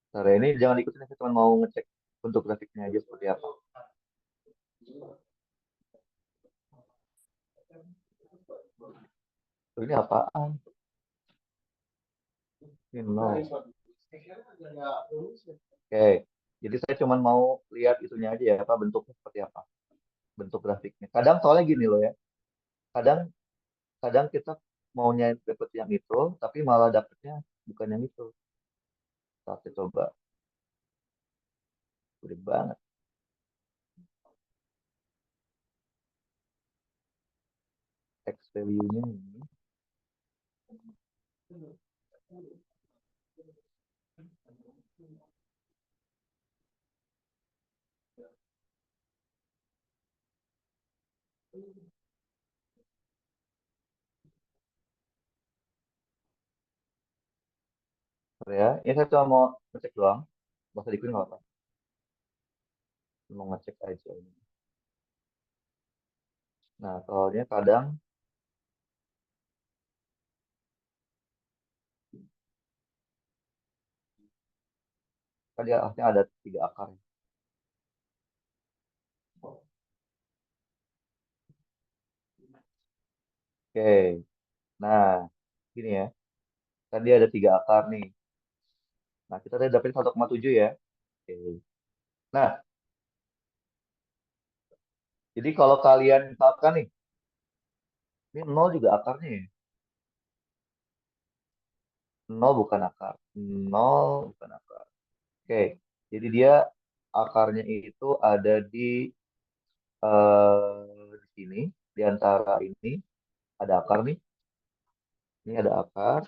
[SPEAKER 1] Bentar ya, ini jangan ikutin. Saya cuma mau ngecek untuk grafiknya aja seperti apa. Ini apaan? Ini nol. Oke, jadi saya cuma mau lihat itunya aja ya, apa bentuknya seperti apa, bentuk grafiknya. Kadang soalnya gini loh ya, kadang kadang kita maunya dapet yang itu, tapi malah dapetnya bukan yang itu. Saya coba, gede banget. X value-nya ini. Bentar ya, ini saya cuma mau ngecek doang. Nggak usah diikutin nggak apa. Mau ngecek aja ini. Nah, soalnya kadang Kan dia harusnya ada 3 akar. Oke, nah gini ya, kan dia ada 3 akar nih. Nah kita tadi dapat 1,7 ya. Oke. Nah, jadi kalau kalian misalkan nih, ini nol juga akarnya ya. Nol bukan akar. Nol bukan akar. Oke, jadi dia akarnya itu ada di sini, di antara ini ada akar nih. Ini ada akar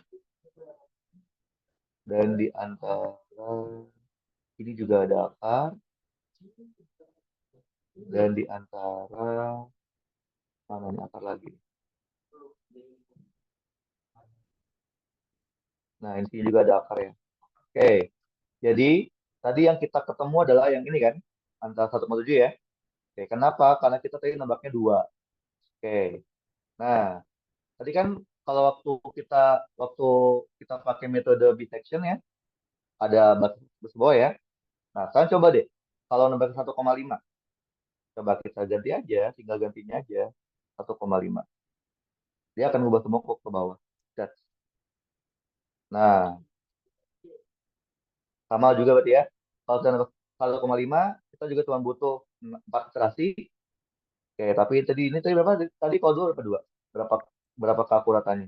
[SPEAKER 1] dan di antara ini juga ada akar dan di antara mana nih akar lagi. Nah, ini sini juga ada akar ya. Oke, jadi tadi yang kita ketemu adalah yang ini kan, antara 1,7 ya. Oke, kenapa? Karena kita tadi nembaknya 2. Oke, nah tadi kan kalau kita waktu kita pakai metode bisection ya, ada batas bawah ya. Nah, kan coba deh, kalau nembak 1,5, coba kita ganti aja, tinggal gantinya aja 1,5. Dia akan ngubah semua ke bawah. Dat. Nah, sama juga berarti ya. Kalau kita nembak 1,5, kita juga cuma butuh 4 iterasi. Oke, tapi ini tadi berapa? Tadi kalau 2 berapa 2? Berapa berapa keakuratannya?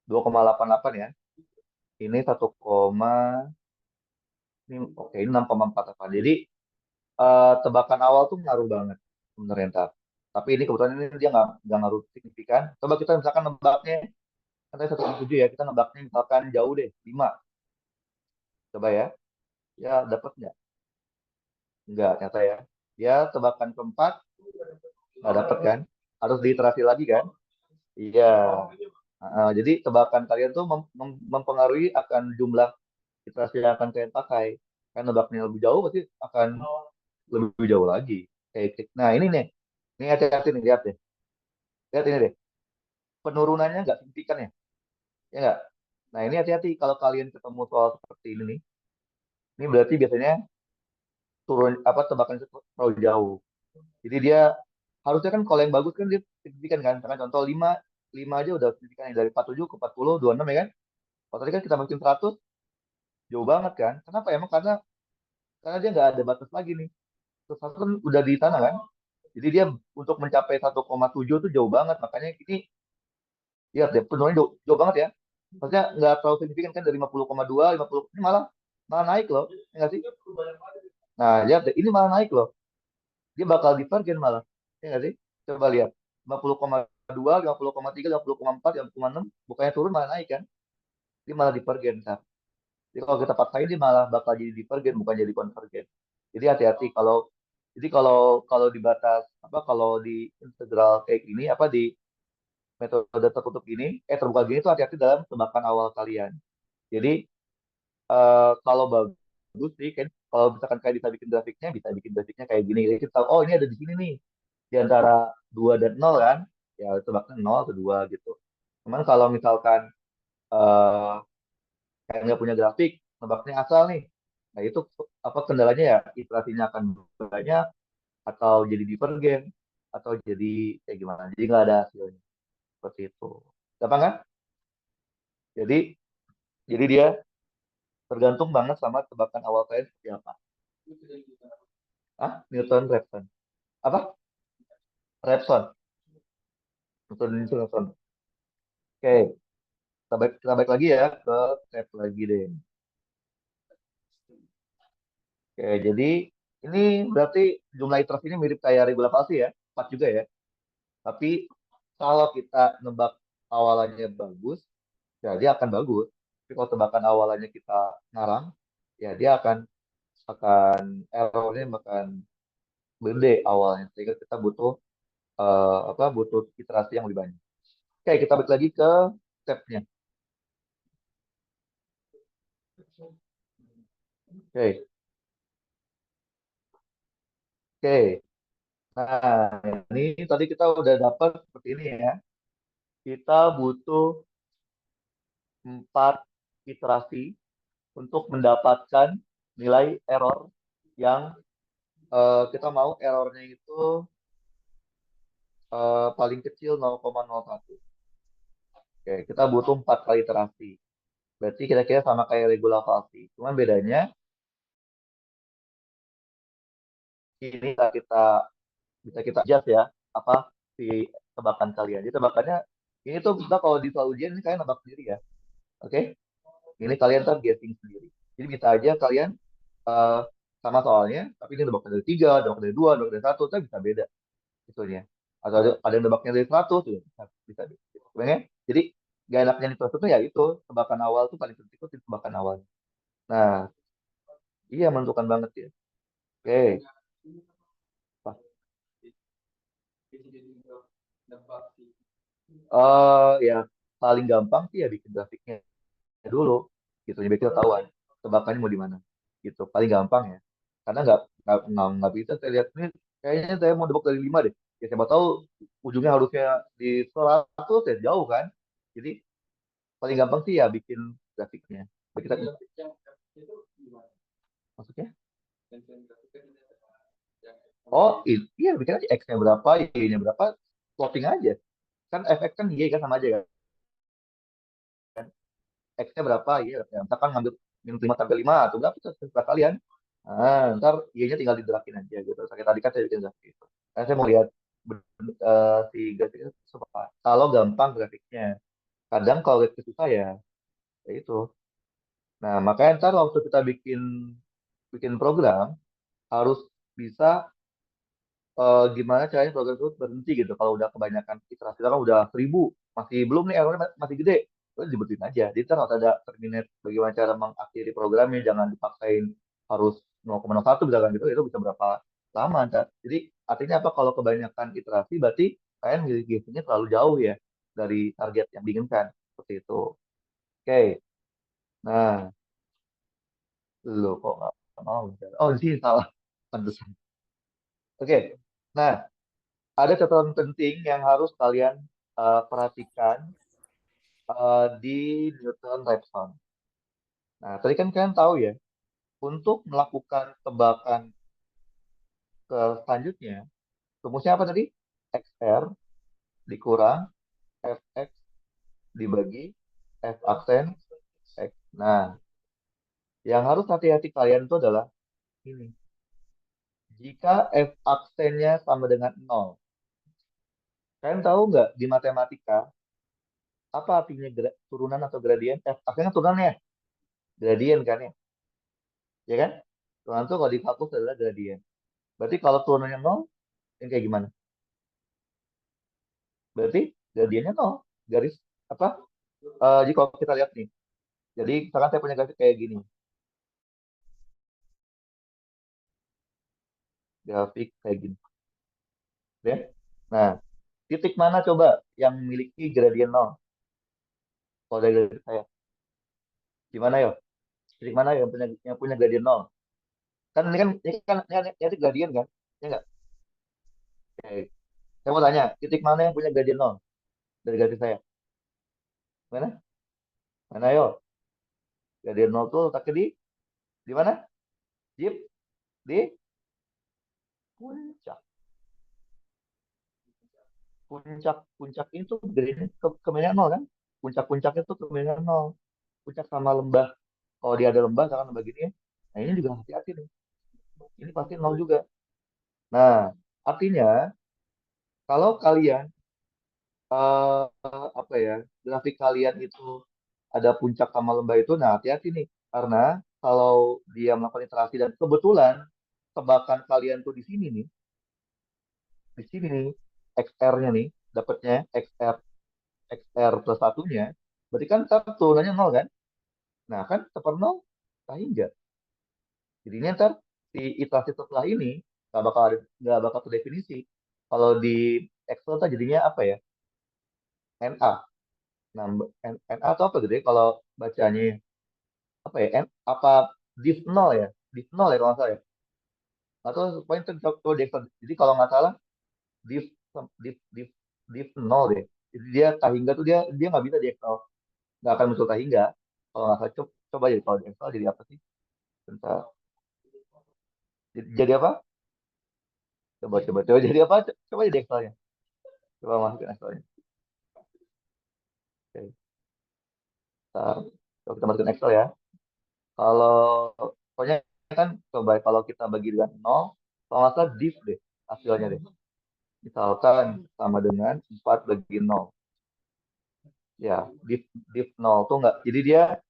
[SPEAKER 1] 2,88 ya. Ini 1, ini oke ini 6,48. Jadi tebakan awal tuh ngaruh banget sebenarnya ntar. Tapi ini kebetulan ini dia nggak ngaruh signifikan. Coba kita misalkan nebaknya, kan tadi 1,7 ya, kita nebaknya misalkan jauh deh, 5. Coba ya, ya dapat nggak? Nggak, nyata ya. Ya tebakan keempat, nggak dapat kan? Harus diiterasi lagi kan? Iya. Jadi tebakan kalian tuh mempengaruhi akan jumlah iterasi yang akan kalian pakai. Kan nebaknya lebih jauh, pasti akan lebih jauh lagi. Nah ini nih, ini hati-hati nih, lihat deh. Lihat ini deh, penurunannya nggak signifikan ya, ya nggak? Nah ini hati-hati kalau kalian ketemu soal seperti ini nih, ini berarti biasanya turun apa tebakan itu terlalu jauh. Jadi dia harusnya kan kalau yang bagus kan dia signifikan kan, karena contoh 5 5 aja udah signifikan ya, dari 47 ke 40, 26 ya kan. Kalau tadi kan kita masukin 100, jauh banget kan. Kenapa? Emang karena dia nggak ada batas lagi nih. Terus 100 kan udah di tanah kan. Jadi dia untuk mencapai 1,7 tuh jauh banget. Makanya ini lihat deh penurunannya jauh banget ya. Maksudnya nggak terlalu signifikan kan dari 50,2, 50 ini malah malah naik loh. Ya nggak sih? Nah, lihat deh ini malah naik loh. Dia bakal divergen malah. Ya nggak sih? Coba lihat. 50,2, 50,3, 50,4, 50,6 bukannya turun malah naik kan? Dia malah divergen kan. Jadi kalau kita paksain dia malah bakal jadi divergen bukan jadi konvergen. Jadi hati-hati kalau kalau di batas apa kalau di integral kayak gini apa di metode tertutup gini terbuka gini itu hati-hati dalam tebakan awal kalian. Jadi kalau bagus sih kan kalau misalkan kayak bisa bikin grafiknya kayak gini. Jadi kita tahu oh ini ada di sini nih di antara 2 dan 0 kan. Ya tebaknya 0 atau 2 gitu. Cuman kalau misalkan eh kayak nggak punya grafik, nebaknya asal nih. Nah itu apa kendalanya ya iterasinya akan banyak atau jadi divergen atau jadi kayak gimana. Jadi nggak ada hasilnya seperti itu. Gampang kan? Jadi jadi dia tergantung banget sama tebakan awal kalian seperti apa. Ah, Newton Raphson. Apa? Raphson. Newton. Oke, kita balik lagi ya ke tab lagi deh. Oke, jadi ini berarti jumlah iterasinya mirip kayak regulasi ya, 4 juga ya. Tapi kalau kita nebak awalannya bagus, ya dia akan bagus. Tapi kalau tebakan awalannya kita ngarang, ya dia akan errornya akan gede awalnya. Sehingga kita butuh butuh iterasi yang lebih banyak. Oke, kita balik lagi ke stepnya. Oke, oke. Nah, ini tadi kita udah dapat seperti ini ya. Kita butuh 4 iterasi untuk mendapatkan nilai error yang kita mau errornya itu paling kecil 0,01. Oke, kita butuh 4 kali iterasi. Berarti kira-kira sama kayak regular falsi. Cuman bedanya ini bisa kita adjust ya, apa si tebakan kalian. Jadi tebakannya ini tuh kita kalau di soal ujian ini kalian nebak sendiri ya. Oke? Ini kalian tuh guessing sendiri. Jadi bisa aja kalian eh, sama soalnya, tapi ini nebak dari 3, nebak dari 2, nebak dari 1, itu bisa beda itunya. Atau ada yang nebaknya dari 100, juga bisa beda. Sebenarnya, jadi gak enaknya di proses itu ya itu, tebakan awal tuh paling penting itu tebakan awal. Nah, iya menentukan banget ya. Oke. Ya paling gampang sih ya bikin grafiknya dulu gitu ya biar kita tahuan tebakannya mau di mana gitu paling gampang ya karena nggak bisa saya lihat ini kayaknya saya mau debak dari 5 deh ya siapa tahu ujungnya harusnya di 100 ya jauh kan jadi paling gampang sih ya bikin grafiknya. Biar kita maksudnya iya bikin aja X-nya berapa Y-nya berapa plotting aja kan efek kan Y kan sama aja kan X-nya berapa ya misalkan ngambil -5 sampai 5 atau berapa itu terserah kalian. Ntar Y-nya tinggal diderakin aja gitu. Sakit tadi kan saya bikin grafik itu. Nah, saya mau lihat si grafiknya seperti apa. Kalau gampang grafiknya. Kadang kalau grafiknya susah ya itu. Nah, makanya ntar waktu kita bikin bikin program harus bisa gimana caranya program itu berhenti gitu. Kalau udah kebanyakan iterasi kan udah 1.000 masih belum nih errornya masih gede. Terus diberhentiin aja. Jadi ntar harus ada terminate bagaimana cara mengakhiri programnya. Jangan dipaksain harus 0,01 misalkan gitu. Itu bisa berapa lama ntar. Jadi artinya apa kalau kebanyakan iterasi berarti kalian givenya terlalu jauh ya dari target yang diinginkan. Seperti itu. Oke. Nah, lo kok nggak mau? Oh, di sini salah. Pantesan. Oke. Nah, ada catatan penting yang harus kalian perhatikan di Newton Raphson. Nah, tadi kan kalian tahu ya, untuk melakukan tebakan ke selanjutnya, rumusnya apa tadi? XR dikurang FX dibagi F aksen X. Nah, yang harus hati-hati kalian itu adalah ini. Jika F aksennya sama dengan 0, kalian tahu nggak di matematika apa artinya turunan atau gradien? F aksennya turunan ya, gradien kan ya, ya kan? Turunan itu kalau di kalkulus adalah gradien. Berarti kalau turunannya 0, ini kayak gimana? Berarti gradiennya 0. Garis apa? Jadi kalau kita lihat nih, jadi misalkan saya punya grafik kayak gini. Grafik kayak gini. Ya. Nah, titik mana coba yang memiliki gradien 0? Kalau dari grafik saya. Gimana ya? Titik mana yang punya gradien 0? Kan ini kan gradien kan? Ya enggak? Oke. Saya mau tanya, titik mana yang punya gradien 0 dari grafik saya? Mana? Mana yo? Gradien 0 tuh letaknya di mana? Di di puncak. Puncak itu gedenya kemiringan nol kan puncak-puncaknya tuh kemiringan nol puncak sama lembah kalau dia ada lembah misalkan lembah gini ya nah ini juga hati-hati nih ini pasti nol juga nah artinya kalau kalian apa ya grafik kalian itu ada puncak sama lembah itu nah hati-hati nih karena kalau dia melakukan iterasi dan kebetulan tebakan kalian tuh di sini nih XR-nya nih dapatnya XR plus satunya, berarti kan ntar turunannya nol kan? Nah kan seper nol, pahing nggak? Jadinya ntar si iterasi setelah ini nggak bakal terdefinisi. Kalau di Excel ntar jadinya apa ya? NA. Nah, NA atau apa gitu ya? Kalau bacanya apa ya? Apa div nol ya? Div nol ya kalau nggak salah ya? Atau poin coba di Excel. Jadi kalau nggak salah div div div div nol deh. Jadi dia Tahingga tuh dia nggak bisa di Excel. Nggak akan muncul Tahingga. Kalau nggak salah coba jadi kalau di Excel jadi apa sih? Bentar. Jadi apa? Coba. Jadi apa? Coba jadi Excelnya. Coba masukin Excelnya. Oke. Bentar. Coba kita masukin Excel ya. Kalau pokoknya kan coba kalau kita bagi dengan nol, kalau nggak salah div deh hasilnya deh. Misalkan sama dengan 4 bagi nol. Ya, div nol tuh nggak. Jadi dia,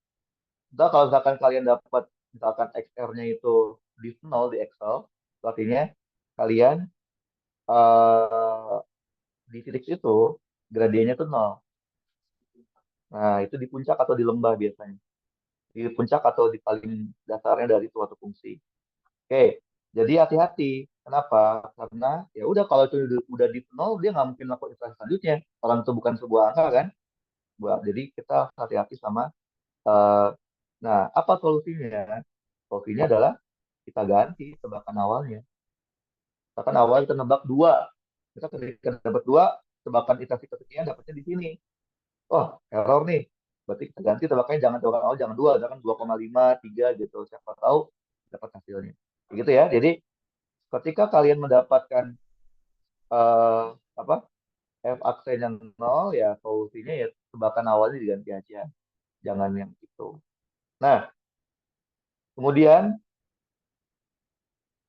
[SPEAKER 1] entah kalau misalkan kalian dapat misalkan XR-nya itu div nol di Excel, artinya kalian eh, di titik itu gradiennya tuh nol. Nah, itu di puncak atau di lembah biasanya. Di puncak atau di paling dasarnya dari suatu fungsi. Oke, jadi hati-hati. Kenapa? Karena ya udah kalau itu udah di nol dia nggak mungkin melakukan iterasi selanjutnya. Orang itu bukan sebuah angka kan. Jadi kita hati-hati sama. eh, nah, apa solusinya? Solusinya adalah kita ganti tebakan awalnya. Tebakan awal kita nebak dua. Kita ketika dapat dua, tebakan iterasi ketiknya dapatnya di sini. Oh, error nih. Berarti kita ganti tebakannya jangan tebakan awal, jangan dua, jangan 2,5 3 gitu. Siapa tahu dapat hasilnya. Kayak gitu ya. Jadi ketika kalian mendapatkan eh, apa f aksen yang nol ya solusinya ya tebakan awalnya diganti aja, jangan yang itu. Nah, kemudian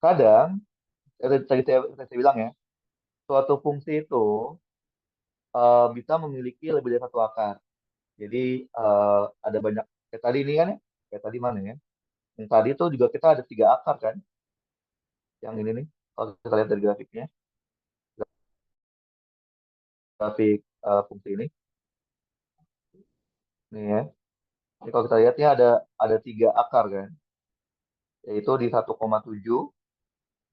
[SPEAKER 1] kadang tadi saya bilang ya, suatu fungsi itu bisa memiliki lebih dari satu akar. Jadi ada banyak kayak tadi ini kan ya, kayak tadi mana ya, yang tadi itu juga kita ada tiga akar kan, yang ini nih kalau kita lihat dari grafiknya, grafik fungsi ini nih ya. Jadi kalau kita lihatnya ada tiga akar kan, yaitu di 1,7,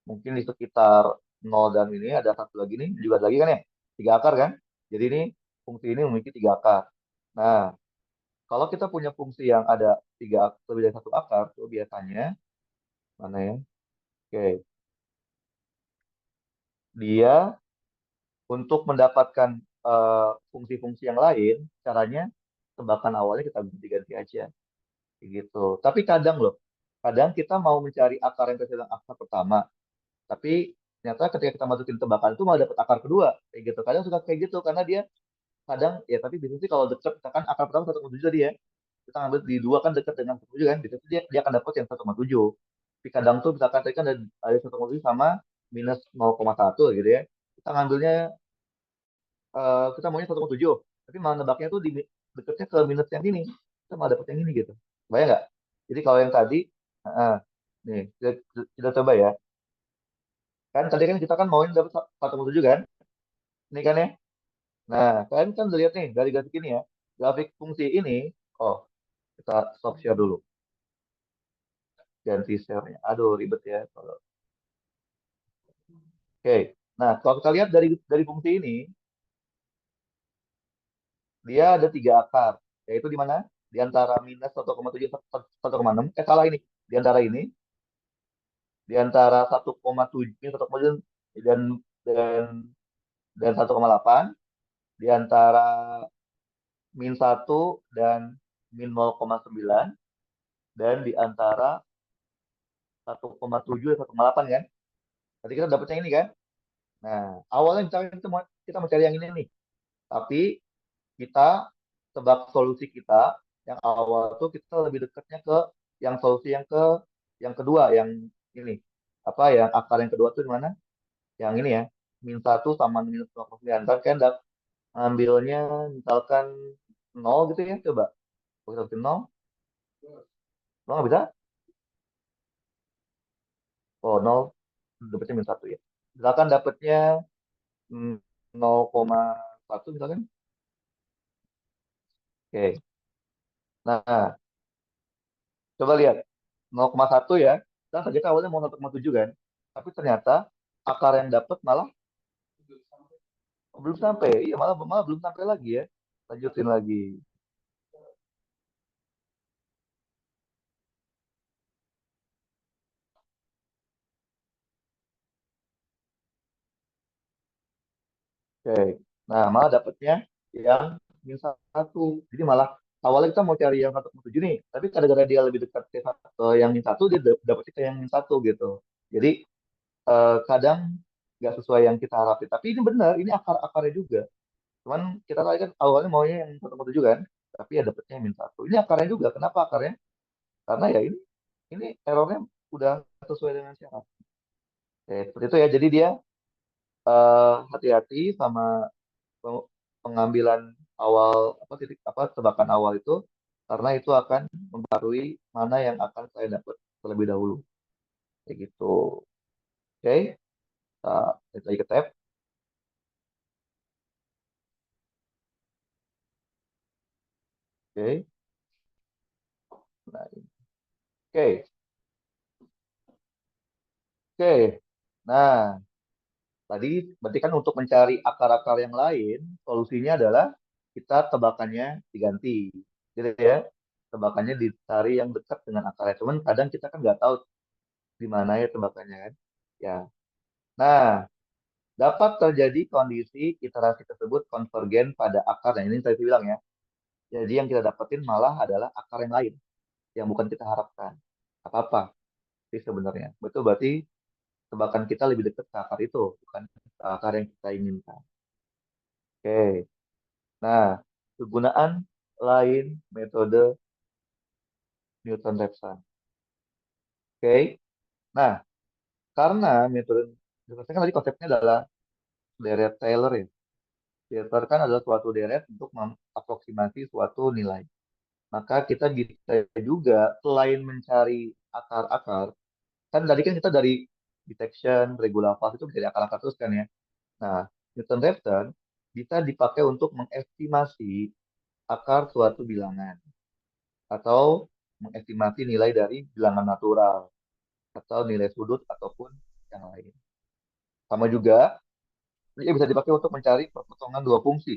[SPEAKER 1] mungkin di sekitar nol dan ini ada satu lagi nih, juga ada lagi kan ya, tiga akar kan. Jadi ini fungsi ini memiliki tiga akar. Nah, kalau kita punya fungsi yang ada lebih dari satu akar, tuh biasanya mana ya? Oke, dia untuk mendapatkan fungsi-fungsi yang lain, caranya tebakan awalnya kita ganti-ganti aja, kayak gitu. Tapi kadang loh, kadang kita mau mencari akar yang kecil yang akar pertama, tapi ternyata ketika kita masukin tebakan itu malah dapat akar kedua, kayak gitu. Kadang suka kayak gitu karena dia kadang ya, tapi biasanya sih kalau deket misalkan akar pertama 1,7 tadi ya, kita ngambil di dua kan deket dengan 1,7 kan, biasanya dia akan dapat yang 1,7. Tapi kadang tuh misalkan tadi kan ada 1,7 sama minus 0,1 gitu ya, kita ngambilnya kita maunya 1,7, tapi malah nebaknya tuh di deketnya ke minus yang ini, kita malah dapet yang ini gitu. Bayang nggak? Jadi kalau yang tadi uh, nih kita coba ya, kan tadi kan kita kan mauin dapat 1,7 kan, ini kan ya. Nah, kalian kan udah lihat nih dari grafik ini ya, grafik fungsi ini. Oh, kita stop share dulu, ganti share-nya. Aduh, ribet ya. Oke, nah kalau kita lihat dari fungsi ini, dia ada tiga akar, yaitu di mana? Di antara minus 1,7 1,6. Salah ini. Di antara ini, di antara 1,7 1,7 dan dan dan 1,8, di antara min satu dan min 0,9, dan di antara 1,7 dan 1,8 kan. Tadi kita dapatnya ini kan. Nah, awalnya misalnya kita mau cari yang ini nih. Tapi kita tebak solusi kita yang awal tuh kita lebih dekatnya ke yang solusi yang kedua, yang ini. Apa yang akar yang kedua tuh di mana? Yang ini ya. Min satu sama minus 0,9. Kan ambilnya misalkan nol gitu ya, coba. Kalau kita bikin nol, nol nggak bisa? Oh, nol, dapetnya min satu ya. Misalkan dapetnya mm, 0,1 misalkan. Oke. Nah, coba lihat. 0,1 ya. Dan kita awalnya mau 1,7 kan. Tapi ternyata akar yang dapat malah belum sampai. Iya, malah malah belum sampai lagi ya. Lanjutin lagi. Oke. Nah, malah dapatnya yang min satu. Jadi malah awalnya kita mau cari yang 1,7 nih. Tapi kadang-kadang dia lebih dekat ke yang min satu, dia dapetnya ke yang min satu gitu. Jadi kadang nggak sesuai yang kita harapin. Tapi ini benar, ini akar-akarnya juga. Cuman kita tadi kan awalnya maunya yang ketemu tujuh kan, tapi ya dapetnya yang min satu. Ini akarnya juga. Kenapa akarnya? Karena ya ini errornya udah sesuai dengan syarat. Seperti itu ya. Jadi dia hati-hati sama pengambilan awal apa titik apa tebakan awal itu karena itu akan mempengaruhi mana yang akan saya dapat terlebih dahulu. Kayak gitu. Oke, kita lihat lagi ke tab. Oke. Nah, oke. Oke. Nah, tadi berarti kan untuk mencari akar-akar yang lain, solusinya adalah kita tebakannya diganti. Gitu ya. Tebakannya dicari yang dekat dengan akarnya. Cuman kadang kita kan nggak tahu di mana ya tebakannya kan. Ya. Nah, dapat terjadi kondisi iterasi tersebut konvergen pada akar. Nah, ini tadi saya bilang ya. Jadi yang kita dapetin malah adalah akar yang lain yang bukan kita harapkan. Apa-apa sih sebenarnya. Betul berarti tebakan kita lebih dekat ke akar itu, bukan ke akar yang kita inginkan. Oke. Nah, kegunaan lain metode Newton-Raphson. Oke. Nah, karena metode Newton-Raphson kan tadi konsepnya adalah deret Taylor ya. Taylor kan adalah suatu deret untuk mengaproksimasi suatu nilai. Maka kita bisa juga selain mencari akar-akar, kan tadi kan kita dari detection, regular false itu dari akar-akar terus kan ya. Nah, Newton-Raphson bisa dipakai untuk mengestimasi akar suatu bilangan atau mengestimasi nilai dari bilangan natural atau nilai sudut ataupun yang lain. Sama juga, ini bisa dipakai untuk mencari perpotongan dua fungsi,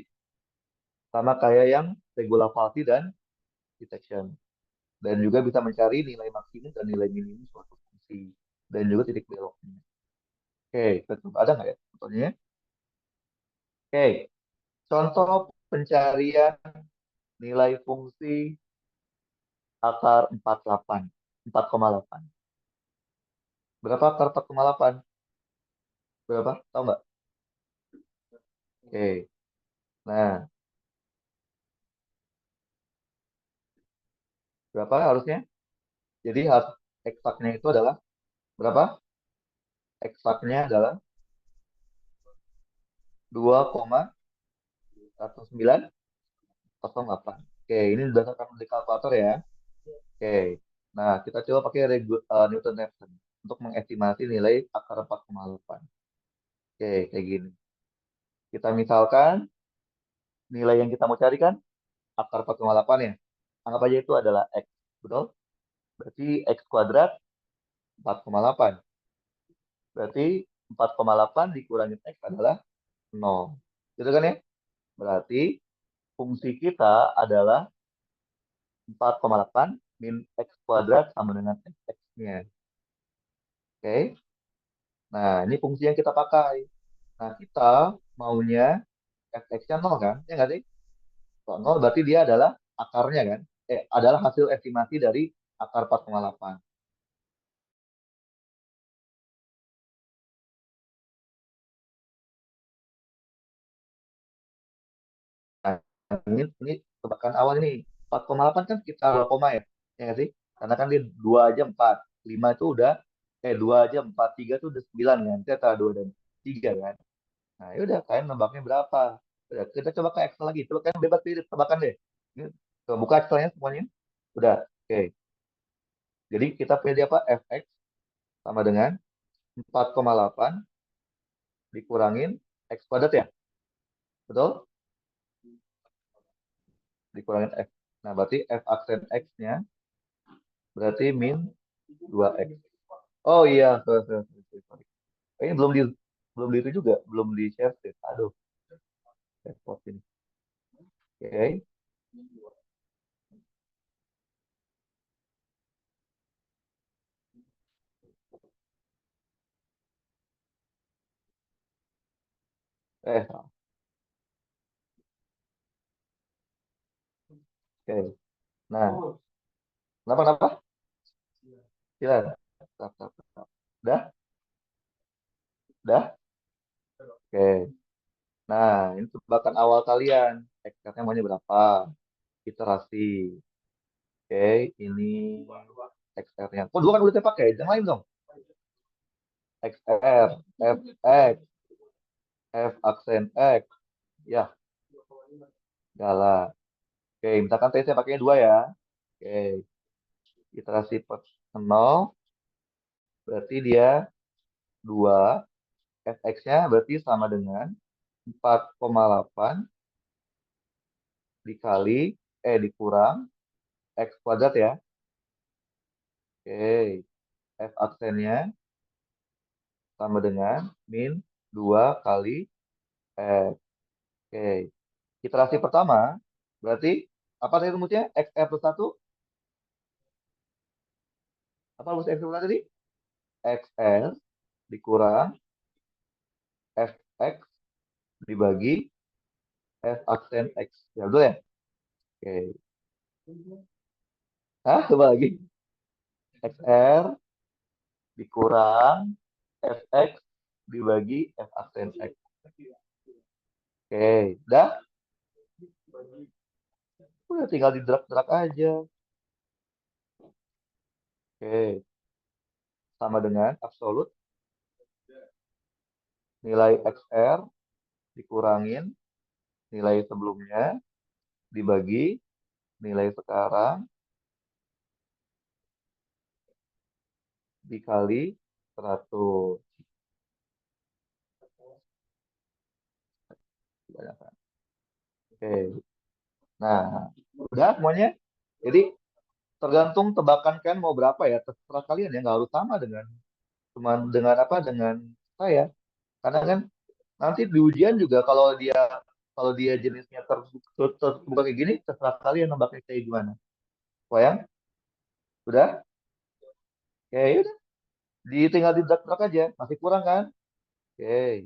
[SPEAKER 1] sama kayak yang regular falsi dan detection. Dan juga bisa mencari nilai maksimum dan nilai minimum suatu fungsi. Dan juga titik beloknya. Oke, kita coba ada nggak ya contohnya? Oke, contoh pencarian nilai fungsi akar 48, 4,8. Berapa akar 4,8? Berapa? Tahu nggak? Oke, nah berapa harusnya? Jadi harus eksaknya itu adalah berapa? Eksaknya adalah 2,1908. Oke, ini berdasarkan dari kalkulator ya. Oke, nah kita coba pakai Newton-Raphson untuk mengestimasi nilai akar 4,8. Oke, kayak gini. Kita misalkan nilai yang kita mau cari kan akar 4,8 ya. Anggap aja itu adalah X. Betul? Berarti X kuadrat 4,8. Berarti 4,8 dikurangin X adalah 0. Gitu kan ya? Berarti fungsi kita adalah 4,8 min X kuadrat sama dengan X-nya. Oke? Nah, ini fungsi yang kita pakai. Nah, kita maunya fx-nya 0 kan? Ya nggak sih? Kalau 0 berarti dia adalah akarnya kan? Adalah hasil estimasi dari akar 4,8. Nah, ini tebakan awal ini 4,8 kan sekitar 2 koma ya. Ya nggak sih? Karena kan dia 2 aja 4. 5 itu udah 2 aja 4, 3 itu udah 9 kan. Kita 2 dan 3 kan. Nah, ya udah kalian nembaknya berapa? Udah, kita coba ke Excel lagi. Coba kalian bebas pilih tebakan deh. Ini, coba buka Excelnya semuanya. Udah. Oke. Jadi kita pilih apa? Fx sama dengan 4,8 dikurangin X kuadrat ya. Betul? Dikurangin X. Nah, berarti F aksen X-nya berarti min 2X. Oh iya, sorry, sorry, sorry, sorry. Ini belum di itu juga, belum di share sih. Aduh, repot ini. Oke. Salah. Oke. Nah, kenapa kenapa? Silakan. Tap, tap, tap. Udah? Udah? Oke. Nah, ini tebakan awal kalian. XR-nya maunya berapa? Iterasi. Oke, ini XR-nya. Kok dua kan udah saya pakai? Yang lain dong. XR, FX, F aksen X. Ya, galak. Oke, misalkan tadi saya pakainya dua ya. Oke, iterasi per 0, berarti dia 2. FX-nya berarti sama dengan 4,8 dikali, dikurang X kuadrat ya. Oke, F aksennya sama dengan min 2 kali X. Oke, iterasi pertama berarti apa tadi rumusnya? XR plus 1. Apa rumus X plus 1 tadi? XR dikurang FX dibagi F aksen X. Ya betul ya? Oke. Hah? Coba lagi. XR dikurang FX dibagi F aksen X. Oke. Udah? Udah tinggal di drag aja. Oke. Sama dengan absolut nilai XR dikurangin nilai sebelumnya dibagi nilai sekarang dikali 100. Oke. Nah, udah semuanya. Jadi tergantung tebakan kan mau berapa ya, terserah kalian ya, nggak harus sama dengan cuman dengan apa dengan saya. Karena kan nanti di ujian juga kalau dia jenisnya terbuka kayak gini, terserah kalian nembaknya kayak gimana. Wayang, udah? Oke, udah. Tinggal di drag aja. Masih kurang kan? Oke.